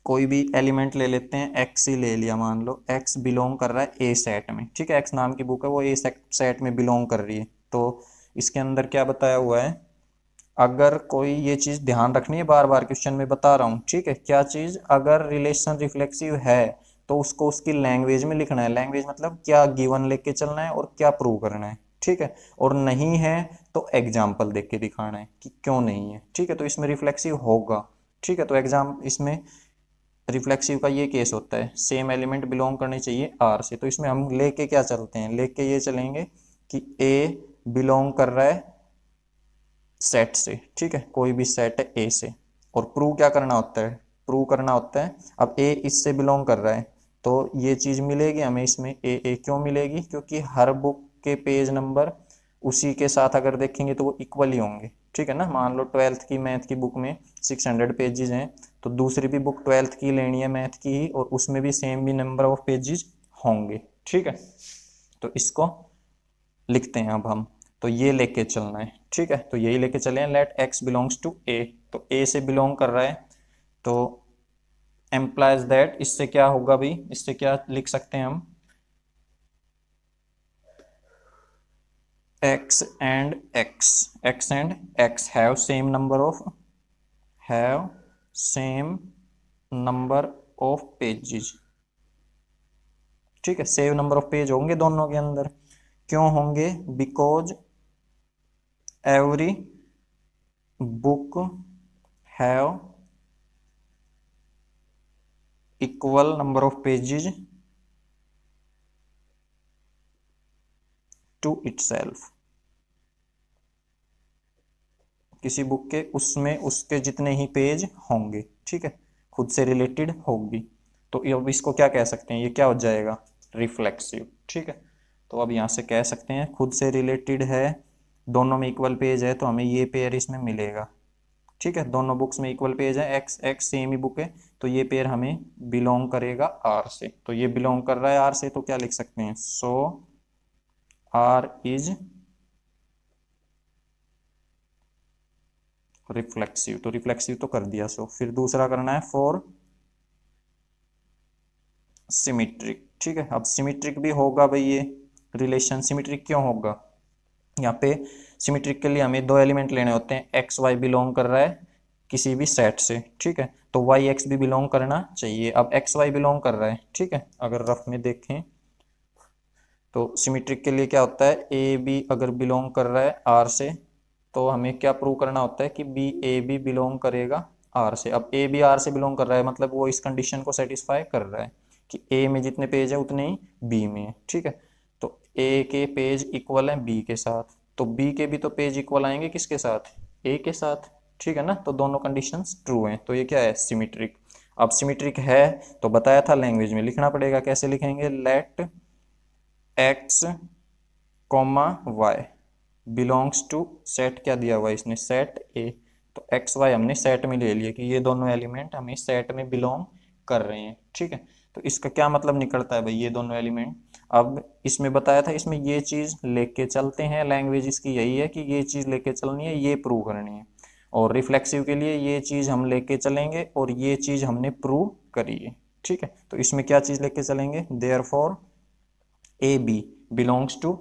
कोई भी एलिमेंट ले लेते हैं, एक्स ही ले लिया, मान लो एक्स बिलोंग कर रहा है ए सेट में। ठीक है, एक्स नाम की बुक है वो ए सेट में बिलोंग कर रही है। तो इसके अंदर क्या बताया हुआ है, अगर कोई, ये चीज ध्यान रखनी है, बार बार क्वेश्चन में बता रहा हूँ। ठीक है, क्या चीज, अगर रिलेशन रिफ्लेक्सिव है तो उसको उसकी लैंग्वेज में लिखना है। लैंग्वेज मतलब क्या गिवन लेके चलना है और क्या प्रूव करना है। ठीक है, और नहीं है तो एग्जाम्पल देख के दिखाना है कि क्यों नहीं है। ठीक है, तो इसमें रिफ्लेक्सिव होगा। ठीक है, तो एग्जाम इसमें रिफ्लेक्सिव का ये केस होता है, सेम एलिमेंट बिलोंग करने चाहिए आर से। तो इसमें हम लेके क्या चलते हैं, लेके ये चलेंगे कि ए बिलोंग कर रहा है सेट से। ठीक है, कोई भी सेट है ए से, और प्रूव क्या करना होता है, प्रूव करना होता है, अब ए इससे बिलोंग कर रहा है तो ये चीज मिलेगी हमें इसमें। ए क्यों मिलेगी, क्योंकि हर बुक के पेज नंबर उसी के साथ अगर देखेंगे तो वो इक्वल ही होंगे। ठीक है ना, मान लो 12th की मैथ की बुक में 600 पेजेस हैं, तो दूसरी भी बुक 12th की लेनी है मैथ की ही, और उसमें भी सेम भी नंबर ऑफ पेजेस होंगे। ठीक है, तो इसको लिखते हैं अब हम, तो ये लेके चलना है। ठीक है, तो यही लेके चले हैं, लेट एक्स बिलोंग्स टू ए, तो ए से बिलोंग कर रहा है तो एम्प्लाइज दैट, इससे क्या होगा भाई, इससे क्या लिख सकते हैं हम, x and x, x and x have same number of, have same number of pages. ठीक है, सेम नंबर ऑफ पेज होंगे दोनों के अंदर। क्यों होंगे, because every book have equal number of pages to itself, किसी बुक के उसमें उसके जितने ही पेज होंगे, ठीक है, खुद से रिलेटेड होगी। तो अब इसको क्या कह सकते हैं, ये क्या हो जाएगा, रिफ्लेक्सिव, ठीक है। तो अब यहाँ से कह सकते हैं खुद से रिलेटेड है, दोनों में इक्वल पेज है, तो हमें ये पेयर इसमें मिलेगा, ठीक है। दोनों बुक्स में इक्वल पेज है, एक्स एक्स सेम ही बुक है, तो ये पेयर हमें बिलोंग करेगा आर से। तो ये बिलोंग कर रहा है आर से, तो क्या लिख सकते हैं, सो आर इज रिफ्लेक्सिव। तो रिफ्लेक्सिव तो कर दिया। सो फिर दूसरा करना है फॉर सिमेट्रिक, ठीक है। अब सिमेट्रिक भी होगा भाई, ये रिलेशन सिमेट्रिक क्यों होगा, यहाँ पे सिमेट्रिक के लिए हमें दो एलिमेंट लेने होते हैं, एक्स वाई बिलोंग कर रहा है किसी भी सेट से, ठीक है, तो वाई एक्स भी बिलोंग करना चाहिए। अब एक्स वाई बिलोंग कर रहा है, ठीक है, अगर रफ में देखें तो सिमेट्रिक के लिए क्या होता है, ए बी अगर बिलोंग कर रहा है आर से, तो हमें क्या प्रूव करना होता है कि बी ए बी बिलोंग करेगा आर से। अब ए बी आर से बिलोंग कर रहा है, मतलब वो इस कंडीशन को सेटिस्फाई कर रहा है कि ए में जितने पेज है उतने ही बी में है, ठीक है। तो ए के पेज इक्वल हैं बी के साथ, तो बी के भी तो पेज इक्वल आएंगे किसके साथ, ए के साथ, ठीक है ना। तो दोनों कंडीशंस ट्रू हैं, तो ये क्या है, सिमेट्रिक। अब सिमेट्रिक है तो बताया था लैंग्वेज में लिखना पड़ेगा, कैसे लिखेंगे, let x comma y belongs to set, क्या दिया हुआ है इसने, सेट ए। तो एक्स वाई हमने सेट में ले लिया कि ये दोनों एलिमेंट हमें सेट में बिलोंग कर रहे हैं, ठीक है। तो इसका क्या मतलब निकलता है भाई, ये दोनों एलिमेंट, अब इसमें बताया था इसमें ये चीज लेके चलते हैं, लैंग्वेज इसकी यही है कि ये चीज लेके चलनी है, ये प्रूव करनी है। और रिफ्लेक्सिव के लिए ये चीज हम लेके चलेंगे और ये चीज हमने प्रूव करी है, ठीक है। तो इसमें क्या चीज लेके चलेंगे, therefore A B belongs to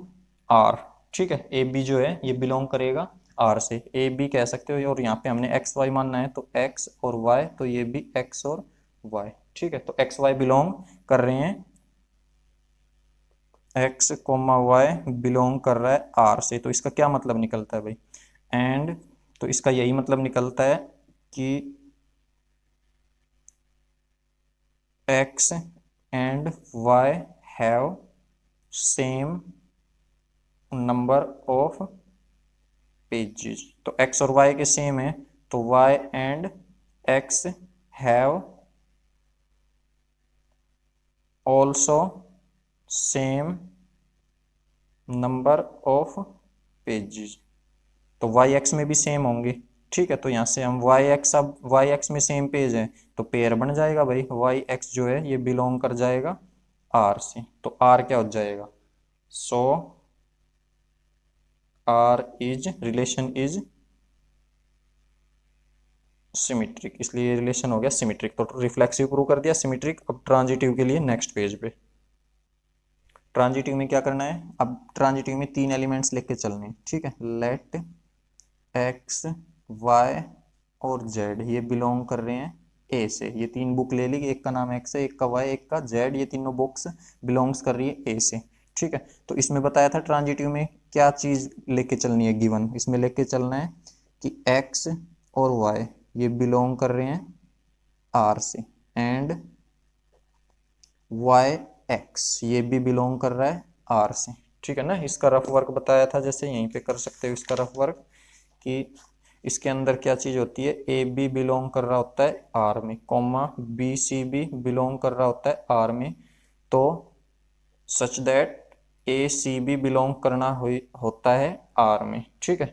R, ठीक है, ए बी जो है ये बिलोंग करेगा आर से, ए बी कह सकते हो। और यहाँ पे हमने एक्स वाई मानना है, तो एक्स और वाई, तो ये भी एक्स और वाई, ठीक है। तो एक्स वाई बिलोंग कर रहे हैं, एक्स कोमा वाई बिलोंग कर रहा है आर से, तो इसका क्या मतलब निकलता है भाई, एंड तो इसका यही मतलब निकलता है कि x and Y have same number of pages. तो x और y के सेम है, तो y and x have also same number of pages. तो वाई एक्स में भी सेम होंगे, ठीक है। तो यहाँ से हम वाई एक्स, अब वाई एक्स में सेम पेज है तो पेयर बन जाएगा भाई, वाई एक्स जो है ये बिलोंग कर जाएगा आर से, तो आर क्या हो जाएगा, so R is relation is symmetric, इसलिए रिलेशन हो गया सिमेट्रिक। तो रिफ्लेक्सिव प्रूव कर दिया, सिमेट्रिक। अब ट्रांजिटिव के लिए नेक्स्ट पेज पे, ट्रांजिटिव में क्या करना है, अब ट्रांजिटिव में तीन एलिमेंट्स लेके चलने हैं, ठीक है। लेट एक्स वाई और जेड ये बिलोंग कर रहे हैं ए से, ये तीन बुक ले ली, एक का नाम एक्स है, एक का वाई, एक का जेड, ये तीनों बुक्स बिलोंग्स कर रही है ए से, ठीक है। तो इसमें बताया था ट्रांजिटिव में क्या चीज लेके चलनी है, गिवन इसमें लेके चलना है कि एक्स और वाई ये बिलोंग कर रहे हैं आर से, एंड वाई एक्स ये भी बिलोंग कर रहा है आर से, ठीक है ना। इसका रफ वर्क बताया था, जैसे यहीं पे कर सकते हो इसका रफ वर्क, कि इसके अंदर क्या चीज होती है, ए बी बिलोंग कर रहा होता है आर में, कॉमा बी सी भी बिलोंग कर रहा होता है आर में, तो such that A C B belong करना होता है आर में, ठीक है।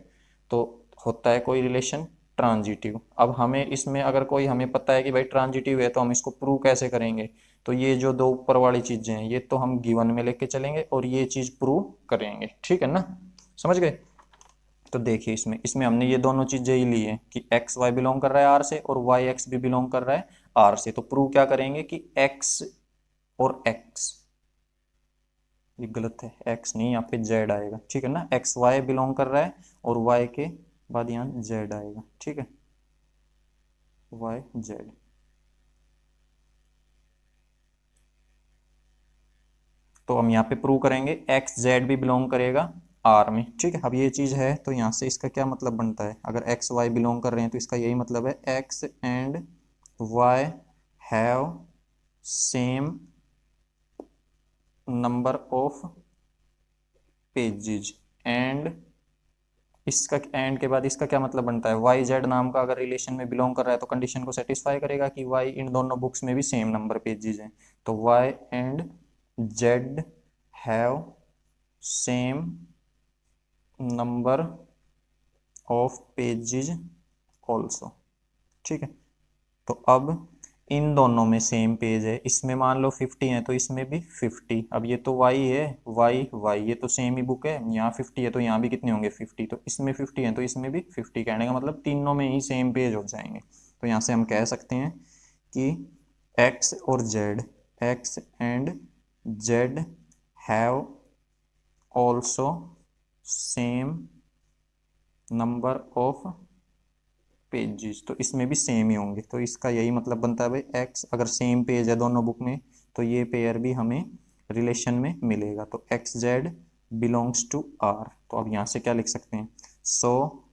तो होता है कोई रिलेशन ट्रांजिटिव। अब हमें इसमें अगर कोई हमें पता है कि भाई ट्रांजिटिव है, तो हम इसको प्रूव कैसे करेंगे, तो ये जो दो ऊपर वाली चीजें हैं ये तो हम गिवन में लेके चलेंगे और ये चीज प्रूव करेंगे, ठीक है ना, समझ गए। तो देखिए इसमें इसमें हमने ये दोनों चीजें ही ली है कि एक्स वाई बिलोंग कर रहा है आर से और वाई एक्स भी बिलोंग कर रहा है आर से। तो प्रूव क्या करेंगे कि एक्स और एक्स, ये गलत है, एक्स नहीं, यहाँ पे जेड आएगा, ठीक है ना। एक्स वाई बिलोंग कर रहा है और वाई के बाद यहाँ जेड आएगा, ठीक है, वाई जेड। तो हम यहाँ पे प्रूव करेंगे एक्स जेड भी बिलोंग करेगा आर में, ठीक है। अब ये चीज है तो यहाँ से इसका क्या मतलब बनता है, अगर एक्स वाई बिलोंग कर रहे हैं तो इसका यही मतलब है x and Y have same number of pages and, इसका एंड के बाद इसका क्या मतलब बनता है, वाई जेड नाम का अगर रिलेशन में बिलोंग कर रहा है तो कंडीशन को सेटिस्फाई करेगा कि वाई इन दोनों बुक्स में भी सेम नंबर पेजेस हैं। तो Y and Z have same number of pages also. ठीक है, तो अब इन दोनों में सेम पेज है, इसमें मान लो 50 है तो इसमें भी 50। अब ये तो वाई है, वाई वाई ये तो सेम ही बुक है, यहाँ 50 है तो यहाँ भी कितने होंगे 50, तो इसमें 50 है तो इसमें भी 50, कहने का मतलब तीनों में ही सेम पेज हो जाएंगे। तो यहाँ से हम कह सकते हैं कि एक्स और Z, x and Z have also same number of pages, तो इसमें भी सेम ही होंगे। तो इसका यही मतलब बनता है भाई, एक्स अगर सेम पेज है दोनों बुक में तो ये पेयर भी हमें रिलेशन में मिलेगा। तो X Z belongs to R, तो अब यहां से क्या लिख सकते हैं, सो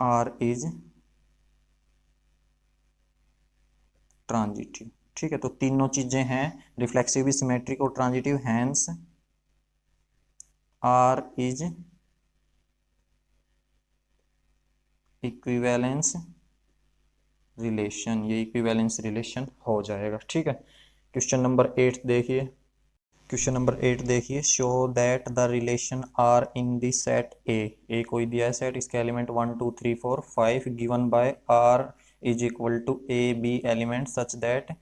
आर इज ट्रांजिटिव। ठीक है, तो तीनों चीजें हैं, रिफ्लेक्सिव, सिमेट्रिक और transitive, hence R is equivalence relation, ये इक्विवेलेंस रिलेशन हो जाएगा। ठीक है, क्वेश्चन नंबर 8 देखिए, क्वेश्चन नंबर 8 देखिए, show that the relation R in the set A कोई दिया है सेट, इसके element 1 2 3 4 5 given by R is equal to A B element such that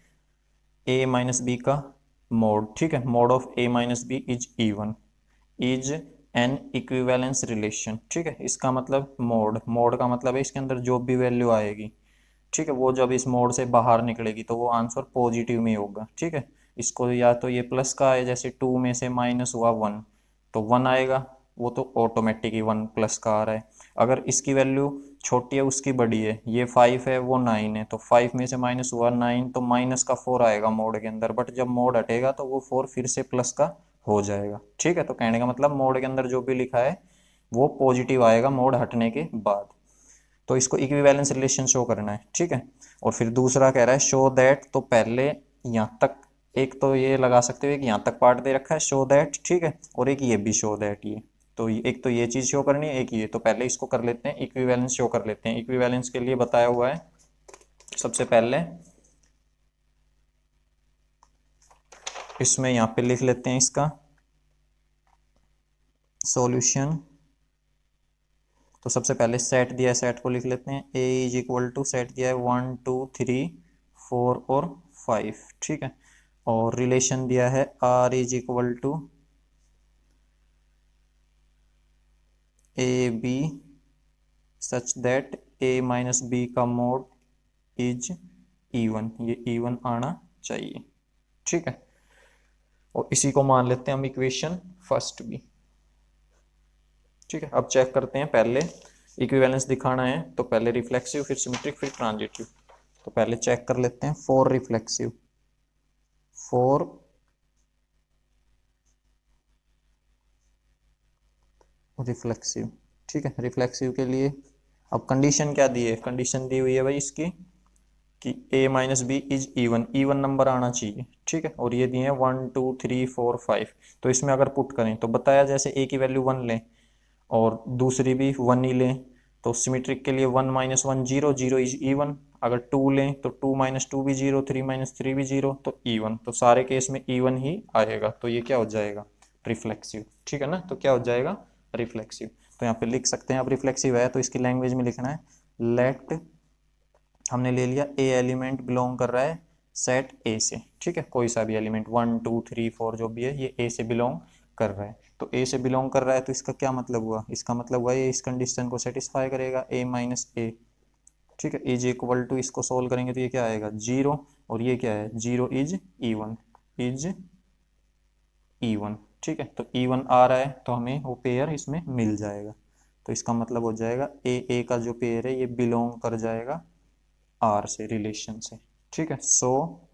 A minus B का मोड, ठीक है, mod of A minus B is even, is an equivalence relation. ठीक है, इसका मतलब मोड, मोड का मतलब है इसके अंदर जो भी वैल्यू आएगी, ठीक है, वो जब इस मोड से बाहर निकलेगी तो वो आंसर पॉजिटिव में होगा। ठीक है, इसको या तो ये प्लस का है, जैसे 2 में से माइनस हुआ 1 तो 1 आएगा, वो तो ऑटोमेटिक ही 1 प्लस का आ रहा है। अगर इसकी वैल्यू छोटी है उसकी बड़ी है, ये 5 है वो 9 है, तो 5 में से माइनस हुआ 9 तो माइनस का 4 आएगा मोड के अंदर, बट जब मोड हटेगा तो वो 4 फिर से प्लस का हो जाएगा। ठीक है, तो कहने का मतलब मोड के अंदर जो भी लिखा है वो पॉजिटिव आएगा मोड हटने के बाद। तो इसको इक्विवेलेंस रिलेशन शो करना है। ठीक है, और फिर दूसरा कह रहा है शो दैट, तो पहले यहाँ तक एक तो ये लगा सकते हो कि यहाँ तक पार्ट दे रखा है शो दैट, ठीक है, और एक ये भी शो दैट, ये तो एक तो ये चीज शो करनी है, एक ये, तो पहले इसको कर लेते हैं, इक्विवेलेंस शो कर लेते हैं। इक्विवेलेंस के लिए बताया हुआ है सबसे पहले इसमें यहाँ पे लिख लेते हैं इसका सॉल्यूशन। तो सबसे पहले सेट दिया है, सेट को लिख लेते हैं, ए इज इक्वल टू सेट दिया है 1 2 3 4 और 5। ठीक है, और रिलेशन दिया है R is equal to A B such that A minus B का मोड इज इवन, ये इवन आना चाहिए। ठीक है, और इसी को मान लेते हैं हम इक्वेशन फर्स्ट भी। ठीक है, अब चेक करते हैं, पहले इक्विवेलेंस दिखाना है तो पहले रिफ्लेक्सिव फिर सिमेट्रिक फिर ट्रांजिटिव। तो पहले चेक कर लेते हैं फॉर रिफ्लेक्सिव, फॉर रिफ्लेक्सिव। ठीक है, रिफ्लेक्सिव के लिए अब कंडीशन क्या दी है, कंडीशन दी हुई है भाई इसकी कि a minus B is even, even number आना चाहिए। ठीक है, और ये दिए हैं 1 2 3 4 5, तो इसमें अगर पुट करें तो बताया जैसे a की वैल्यू 1 लें और दूसरी भी 1 ही लें, तो सिमेट्रिक के लिए 1 minus 1 zero, zero is even, अगर 2 लें तो 2 माइनस 2 भी जीरो, 3 माइनस 3 भी जीरो, तो इवन, तो सारे केस में इवन ही आएगा, तो ये क्या हो जाएगा रिफ्लेक्सिव। ठीक है ना, तो क्या हो जाएगा रिफ्लेक्सिव। तो यहाँ पे लिख सकते हैं, अब रिफ्लेक्सिव है तो इसकी लैंग्वेज में लिखना है लेट, हमने ले लिया ए एलिमेंट बिलोंग कर रहा है सेट ए से। ठीक है, कोई सा भी एलिमेंट 1 2 3 4 जो भी है ये ए से बिलोंग कर रहा है, तो ए से बिलोंग कर रहा है तो इसका क्या मतलब हुआ, इसका मतलब हुआ ये इस कंडीशन को सेटिस्फाई करेगा ए माइनस ए। ठीक है, इज इक्वल टू, इसको सोल्व करेंगे तो ये क्या आएगा जीरो, और ये क्या है zero is even, is even. ठीक है, तो इवन आ रहा है तो हमें वो पेयर इसमें मिल जाएगा, तो इसका मतलब हो जाएगा ए का जो पेयर है ये बिलोंग कर जाएगा आर से, रिलेशन से। ठीक है, सो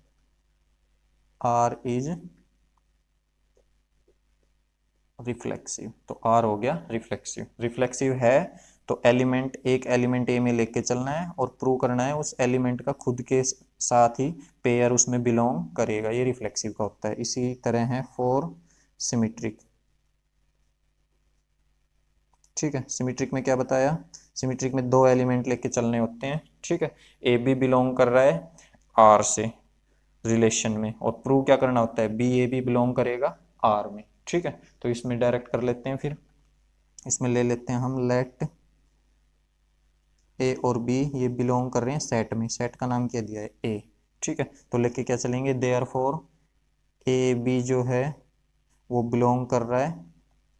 आर इज रिफ्लेक्सिव, तो आर हो गया रिफ्लेक्सिव। रिफ्लेक्सिव है तो एलिमेंट एक एलिमेंट ए में लेके चलना है और प्रूव करना है उस एलिमेंट का खुद के साथ ही पेयर उसमें बिलोंग करेगा, ये रिफ्लेक्सिव का होता है। इसी तरह है फॉर सिमेट्रिक। ठीक है, सिमेट्रिक में क्या बताया, सिमेट्रिक में दो एलिमेंट लेके चलने होते हैं। ठीक है, ए बी बिलोंग कर रहा है आर से रिलेशन में, और प्रूव क्या करना होता है, बी ए बी बिलोंग करेगा आर में। ठीक है, तो इसमें डायरेक्ट कर लेते हैं, फिर इसमें ले लेते हैं हम लेट ए और बी ये बिलोंग कर रहे हैं सेट में, सेट का नाम क्या दिया है ए। ठीक है, तो लेके क्या चलेंगे, देयरफॉर ए बी जो है वो बिलोंग कर रहा है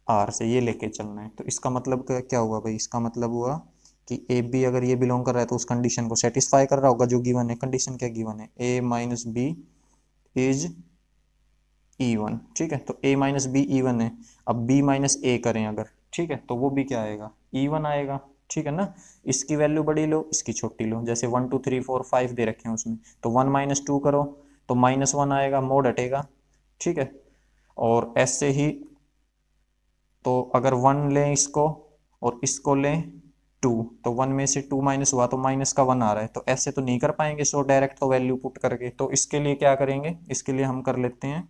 आर से, ये लेके चलना है। तो इसका मतलब क्या हुआ भाई, इसका मतलब हुआ कि ए बी अगर ये बिलोंग कर रहा है तो उस कंडीशन को सेटिस्फाई कर रहा होगा जो गिवन है। कंडीशन क्या गिवन है, ए माइनस बी इज E1। ठीक है, तो a माइनस बी E1 है, अब b माइनस ए करें अगर, ठीक है, तो वो भी क्या आएगा, E1 आएगा। ठीक है ना, इसकी वैल्यू बड़ी लो इसकी छोटी लो, जैसे 1 2 3 4 5 दे रखे हैं उसमें, तो 1 माइनस 2 करो तो -1 आएगा, मोड हटेगा। ठीक है, और ऐसे ही तो अगर 1 लें इसको और इसको लें 2, तो 1 में से 2 माइनस हुआ तो माइनस का 1 आ रहा है, तो ऐसे तो नहीं कर पाएंगे सो डायरेक्ट तो वैल्यू पुट करके, तो इसके लिए क्या करेंगे, इसके लिए हम कर लेते हैं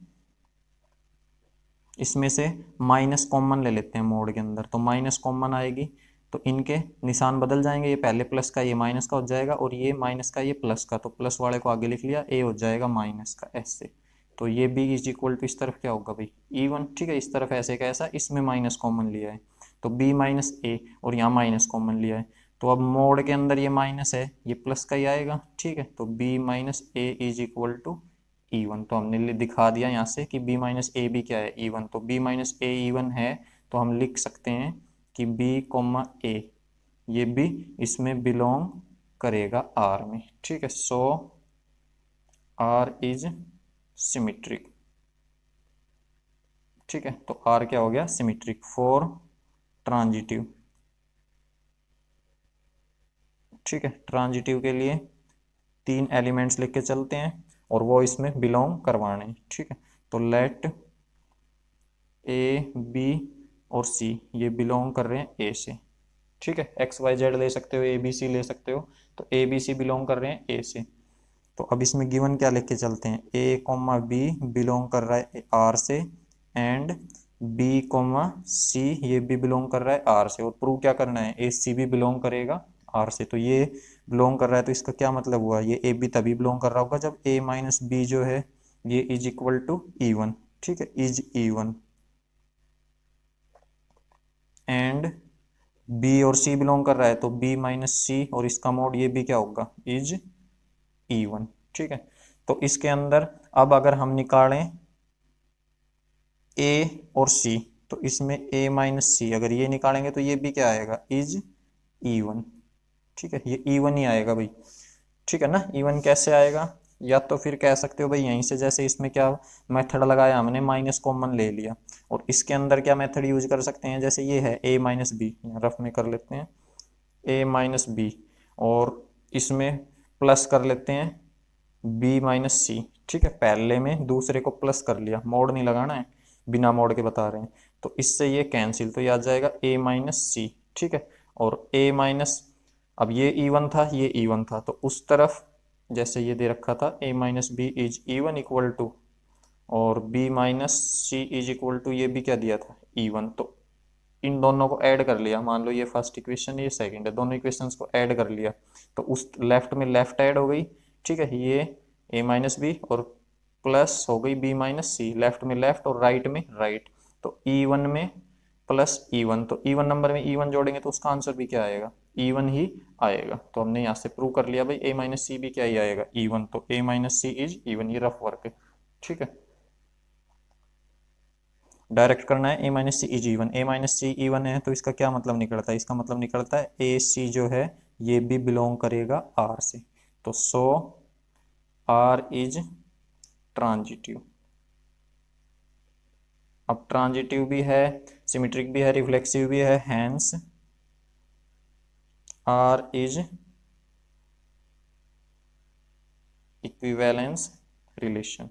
इसमें से माइनस कॉमन ले लेते हैं मोड के अंदर, तो माइनस कॉमन आएगी तो इनके निशान बदल जाएंगे, ये पहले प्लस का ये माइनस का हो जाएगा और ये माइनस का ये प्लस का, तो प्लस वाले को आगे लिख लिया, ए हो जाएगा माइनस का ऐसे। तो ये बी इज इक्वल टू इस तरफ क्या होगा भाई E1। ठीक है, इस तरफ ऐसे कैसा, इसमें माइनस कॉमन लिया है तो बी माइनस ए, और यहाँ माइनस कॉमन लिया है, तो अब मोड के अंदर ये माइनस है ये प्लस का ही आएगा। ठीक है, तो B minus A is equal to E1, तो हमने दिखा दिया यहाँ से कि b माइनस ए भी क्या है E1, तो b माइनस ए E1 है, तो हम लिख सकते हैं कि b कोमा ए ये भी इसमें बिलोंग करेगा R में। ठीक है, सो R इज सिमेट्रिक। ठीक है, तो R क्या हो गया, सिमेट्रिक फॉर ट्रांजिटिव। ठीक है, ट्रांजिटिव के लिए 3 एलिमेंट्स लेके चलते हैं और वो इसमें बिलोंग करवाने हैं। ठीक है, तो लेट ए बी और सी ये बिलोंग कर रहे हैं ए से। ठीक है, एक्स वाई जेड ले सकते हो, ए बी सी ले सकते हो, तो ए बी सी बिलोंग कर रहे हैं ए से। तो अब इसमें गिवन क्या लेके चलते हैं, ए कोमा बी बिलोंग कर रहा है आर से, एंड बी कोमा सी ये भी बिलोंग कर रहा है आर से, और प्रूव क्या करना है, ए सी भी बिलोंग करेगा आर से। तो ये बिलोंग कर रहा है तो इसका क्या मतलब हुआ, ये ए बी तभी बिलोंग कर रहा होगा जब ए माइनस बी जो है ये इज इक्वल टू E1। ठीक है, इज E1 एंड बी और सी बिलोंग कर रहा है तो बी माइनस सी, और इसका मोड ये भी क्या होगा, इज E1। ठीक है, तो इसके अंदर अब अगर हम निकालें ए और सी, तो इसमें ए माइनस सी अगर ये निकालेंगे तो ये भी क्या आएगा, इज E1। ठीक है, ये E1 ही आएगा भाई। ठीक है ना, E1 कैसे आएगा, या तो फिर कह सकते हो भाई यहीं से, जैसे इसमें क्या मेथड लगाया हमने, माइनस कॉमन ले लिया, और इसके अंदर क्या मेथड यूज कर सकते हैं, जैसे ये है a माइनस बी, रफ में कर लेते हैं a माइनस बी, और इसमें प्लस कर लेते हैं b माइनस सी। ठीक है, पहले में दूसरे को प्लस कर लिया, मोड नहीं लगाना है, बिना मोड के बता रहे हैं, तो इससे ये कैंसिल, तो ये आ जाएगा a माइनस सी। ठीक है, और a माइनस, अब ये E1 था ये E1 था, तो उस तरफ जैसे ये दे रखा था a minus B is E1 equal to, और b minus C is equal to ये भी क्या दिया था E1, तो इन दोनों को ऐड कर लिया, मान लो ये फर्स्ट इक्वेशन ये सेकंड है, दोनों इक्वेशंस को ऐड कर लिया, तो उस लेफ्ट में लेफ्ट ऐड हो गई। ठीक है, ये a माइनस बी और प्लस हो गई b माइनस सी, लेफ्ट में लेफ्ट और राइट में राइट, तो E1 में प्लस E1, तो E1 नंबर में E1 जोड़ेंगे तो उसका आंसर भी क्या आएगा, E1 ही आएगा। तो हमने यहाँ से प्रूव कर लिया भाई a माइनस सी भी क्या ही आएगा, E1, तो a minus C is E1, ये रफ वर्क है। ठीक है, डायरेक्ट करना है a minus C is E1, a minus C E1 है, तो इसका क्या मतलब निकलता है, इसका मतलब निकलता है ए सी जो है ये भी बिलोंग करेगा R से, तो सो R इज ट्रांजिटिव। अब ट्रांजिटिव भी है, सिमेट्रिक भी है, रिफ्लेक्सिव भी है, hence R is equivalence relation.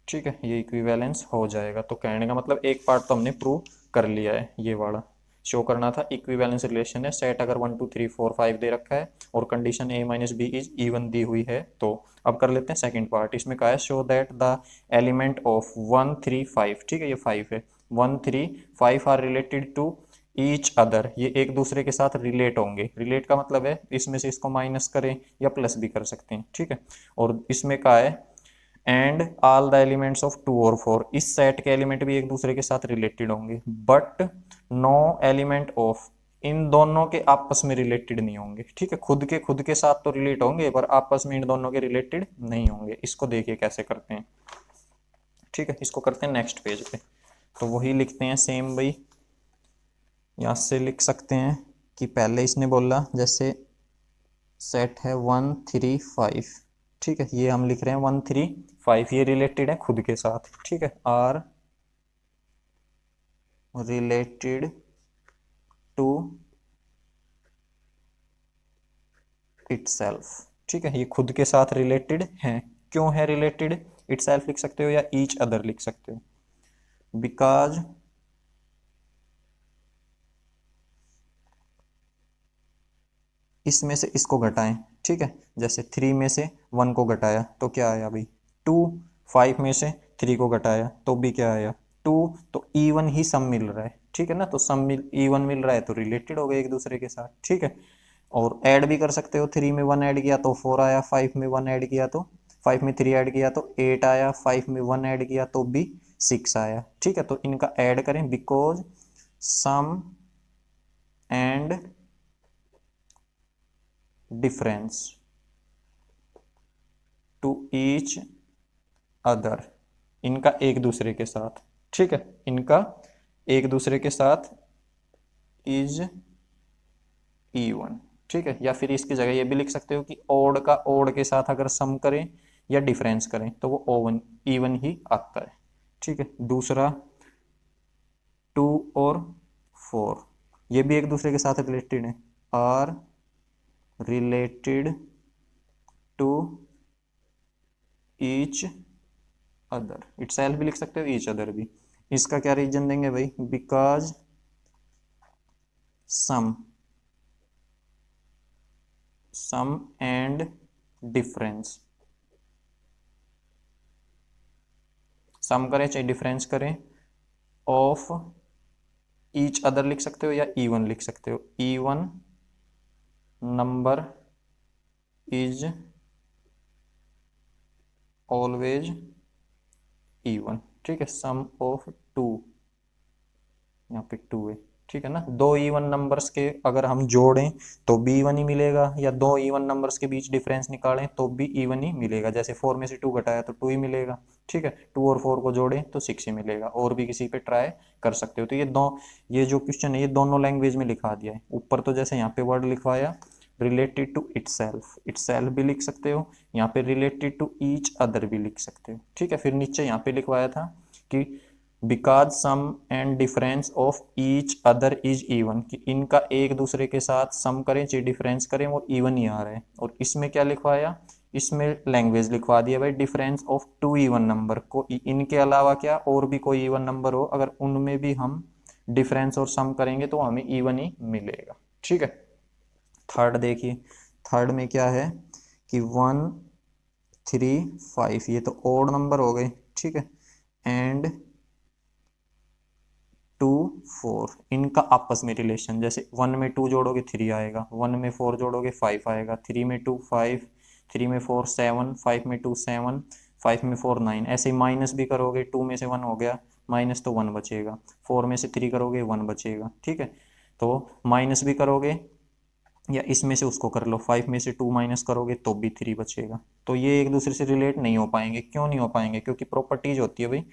ठीक है, ये इक्विवेलेंस हो जाएगा, तो कहने का मतलब एक पार्ट तो हमने प्रूव कर लिया है ये वाला। शो करना था इक्विवेलेंस रिलेशन है, सेट अगर 1 2 3 4 5 दे रखा है और condition a minus B is even दी हुई है। तो अब कर लेते हैं सेकंड पार्ट। इसमें कहा है show that the element of 1 3 5, ठीक है ये 5 है, 1 3 5 are related to each other, ये एक दूसरे के साथ रिलेट होंगे। रिलेट का मतलब है इसमें से इसको माइनस करें या प्लस भी कर सकते हैं, ठीक है। और इसमें कहा है and all the elements of 2 और 4, इस सेट के एलिमेंट भी एक दूसरे के साथ रिलेटेड होंगे, बट नो एलिमेंट ऑफ, इन दोनों के आपस में रिलेटेड नहीं होंगे, ठीक है। खुद के साथ तो रिलेट होंगे पर आपस में इन दोनों के रिलेटेड नहीं होंगे। इसको देखिए कैसे करते हैं, ठीक है। इसको करते हैं नेक्स्ट पेज पे, तो वही लिखते हैं सेम भाई। यहाँ से लिख सकते हैं कि पहले इसने बोला जैसे सेट है 1 3 5, ठीक है, ये हम लिख रहे हैं 1 3 5, ये रिलेटेड है खुद के साथ, ठीक है, आर रिलेटेड टू इटसेल्फ, ठीक है, ये खुद के साथ रिलेटेड है। क्यों है रिलेटेड? इटसेल्फ लिख सकते हो या ईच अदर लिख सकते हो, बिकॉज इसमें से इसको घटाएं, ठीक है। जैसे 3 में से 1 को घटाया तो क्या आया भाई 2, 5 में से 3 को घटाया तो भी क्या आया 2, तो इवन ही सम मिल रहा है, ठीक है ना। तो सम इवन मिल रहा है तो रिलेटेड हो गए एक दूसरे के साथ, ठीक है। और ऐड भी कर सकते हो, 3 में 1 ऐड किया तो 4 आया, 5 में 1 ऐड किया तो 5 में 3 ऐड किया तो 8 आया, 5 में 1 ऐड किया तो भी 6 आया, ठीक है। तो इनका ऐड करें, because sum and difference to each other, इनका एक दूसरे के साथ, ठीक है, इनका एक दूसरे के साथ इज इवन, ठीक है। या फिर इसकी जगह ये भी लिख सकते हो कि ओड का ओड के साथ अगर सम करें या डिफरेंस करें तो वो ओवन इवन ही आता है, ठीक है। दूसरा 2 और 4 ये भी एक दूसरे के साथ रिलेटेड है, are related to each other, itself भी लिख सकते हो ईच अदर भी। इसका क्या रीजन देंगे भाई, बिकॉज सम एंड डिफरेंस, सम करें चाहे डिफरेंस करें ऑफ ईच अदर लिख सकते हो या इवन लिख सकते हो, even number is always even, ठीक है। सम ऑफ 2, यहाँ पे 2 है, ठीक है ना। दो इवन नंबर्स के अगर हम जोड़ें तो भी इवन ही मिलेगा, या दो इवन नंबर्स के बीच डिफरेंस निकालें तो भी इवन ही मिलेगा। जैसे 4 में से 2 घटाया तो 2 ही मिलेगा, ठीक है। 2 और 4 को जोड़ें तो 6 ही मिलेगा। और भी किसी पे ट्राई कर सकते हो। तो ये जो क्वेश्चन है ये दोनों लैंग्वेज में लिखा दिया है। ऊपर तो जैसे यहाँ पे वर्ड लिखवाया रिलेटेड टू इटसेल्फ भी लिख सकते हो, यहाँ पे रिलेटेड टू ईच अदर भी लिख सकते हो, ठीक है। फिर नीचे यहाँ पे लिखवाया था कि because sum and difference of each other is even, कि इनका एक दूसरे के साथ सम करें चाहे डिफरेंस करें वो इवन ही आ रहा है। और इसमें क्या लिखवाया, इसमें लैंग्वेज लिखवा दिया भाई डिफरेंस ऑफ 2 इवन नंबर को, इनके अलावा क्या और भी कोई इवन नंबर हो अगर उनमें भी हम डिफरेंस और सम करेंगे तो हमें इवन ही मिलेगा, ठीक है। थर्ड देखिए, थर्ड में क्या है कि 1 3 5 ये तो ओड नंबर हो गए, ठीक है, एंड 2 4 इनका आपस में रिलेशन, जैसे 1 में 2 जोड़ोगे 3 आएगा, 1 में 4 जोड़ोगे 5 आएगा, 3 में 2 5, 3 में 4 7, 5 में 2 7, 5 में 4 9। ऐसे ही माइनस भी करोगे, 2 में से 1 हो गया माइनस तो 1 बचेगा, 4 में से 3 करोगे 1 बचेगा, ठीक है। तो माइनस भी करोगे या इसमें से उसको कर लो, 5 में से 2 माइनस करोगे तो भी 3 बचेगा। तो ये एक दूसरे से रिलेट नहीं हो पाएंगे। क्यों नहीं हो पाएंगे? क्योंकि प्रॉपर्टीज होती है भाई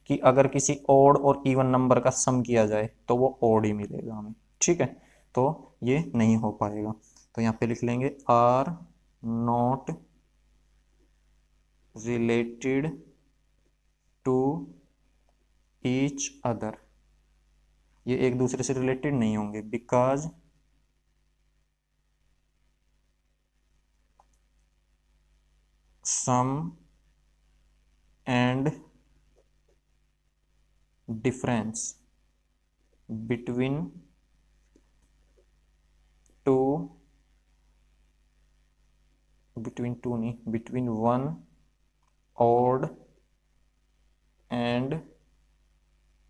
कि अगर किसी ओड और इवन नंबर का सम किया जाए तो वो ओड ही मिलेगा हमें, ठीक है। तो ये नहीं हो पाएगा। तो यहाँ पे लिख लेंगे are not related to each other, ये एक दूसरे से रिलेटेड नहीं होंगे, because sum and difference between two, between two नहीं, between 1 odd and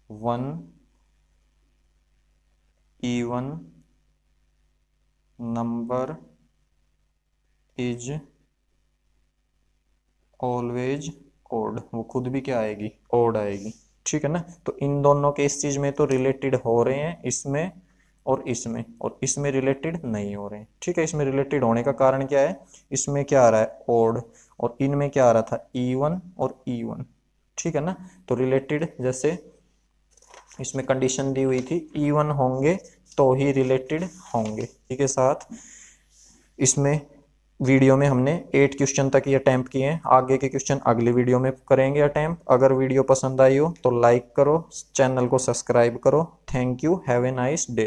1 even number is always odd। वो खुद भी क्या आएगी, odd आएगी, ठीक है ना। तो इन दोनों के इस चीज में तो रिलेटेड हो रहे हैं, इसमें और इसमें, और इसमें रिलेटेड नहीं हो रहे हैं, ठीक है। इसमें रिलेटेड होने का कारण क्या है, इसमें क्या आ रहा है odd, और इनमें क्या आ रहा था even और even, ठीक है ना। तो रिलेटेड जैसे इसमें कंडीशन दी हुई थी even होंगे तो ही रिलेटेड होंगे। इसी के साथ इसमें वीडियो में हमने 8 क्वेश्चन तक ये अटेम्प्ट किए हैं, आगे के क्वेश्चन अगली वीडियो में करेंगे अटेम्प्ट। अगर वीडियो पसंद आई हो तो लाइक करो, चैनल को सब्सक्राइब करो। Thank you, have a nice day.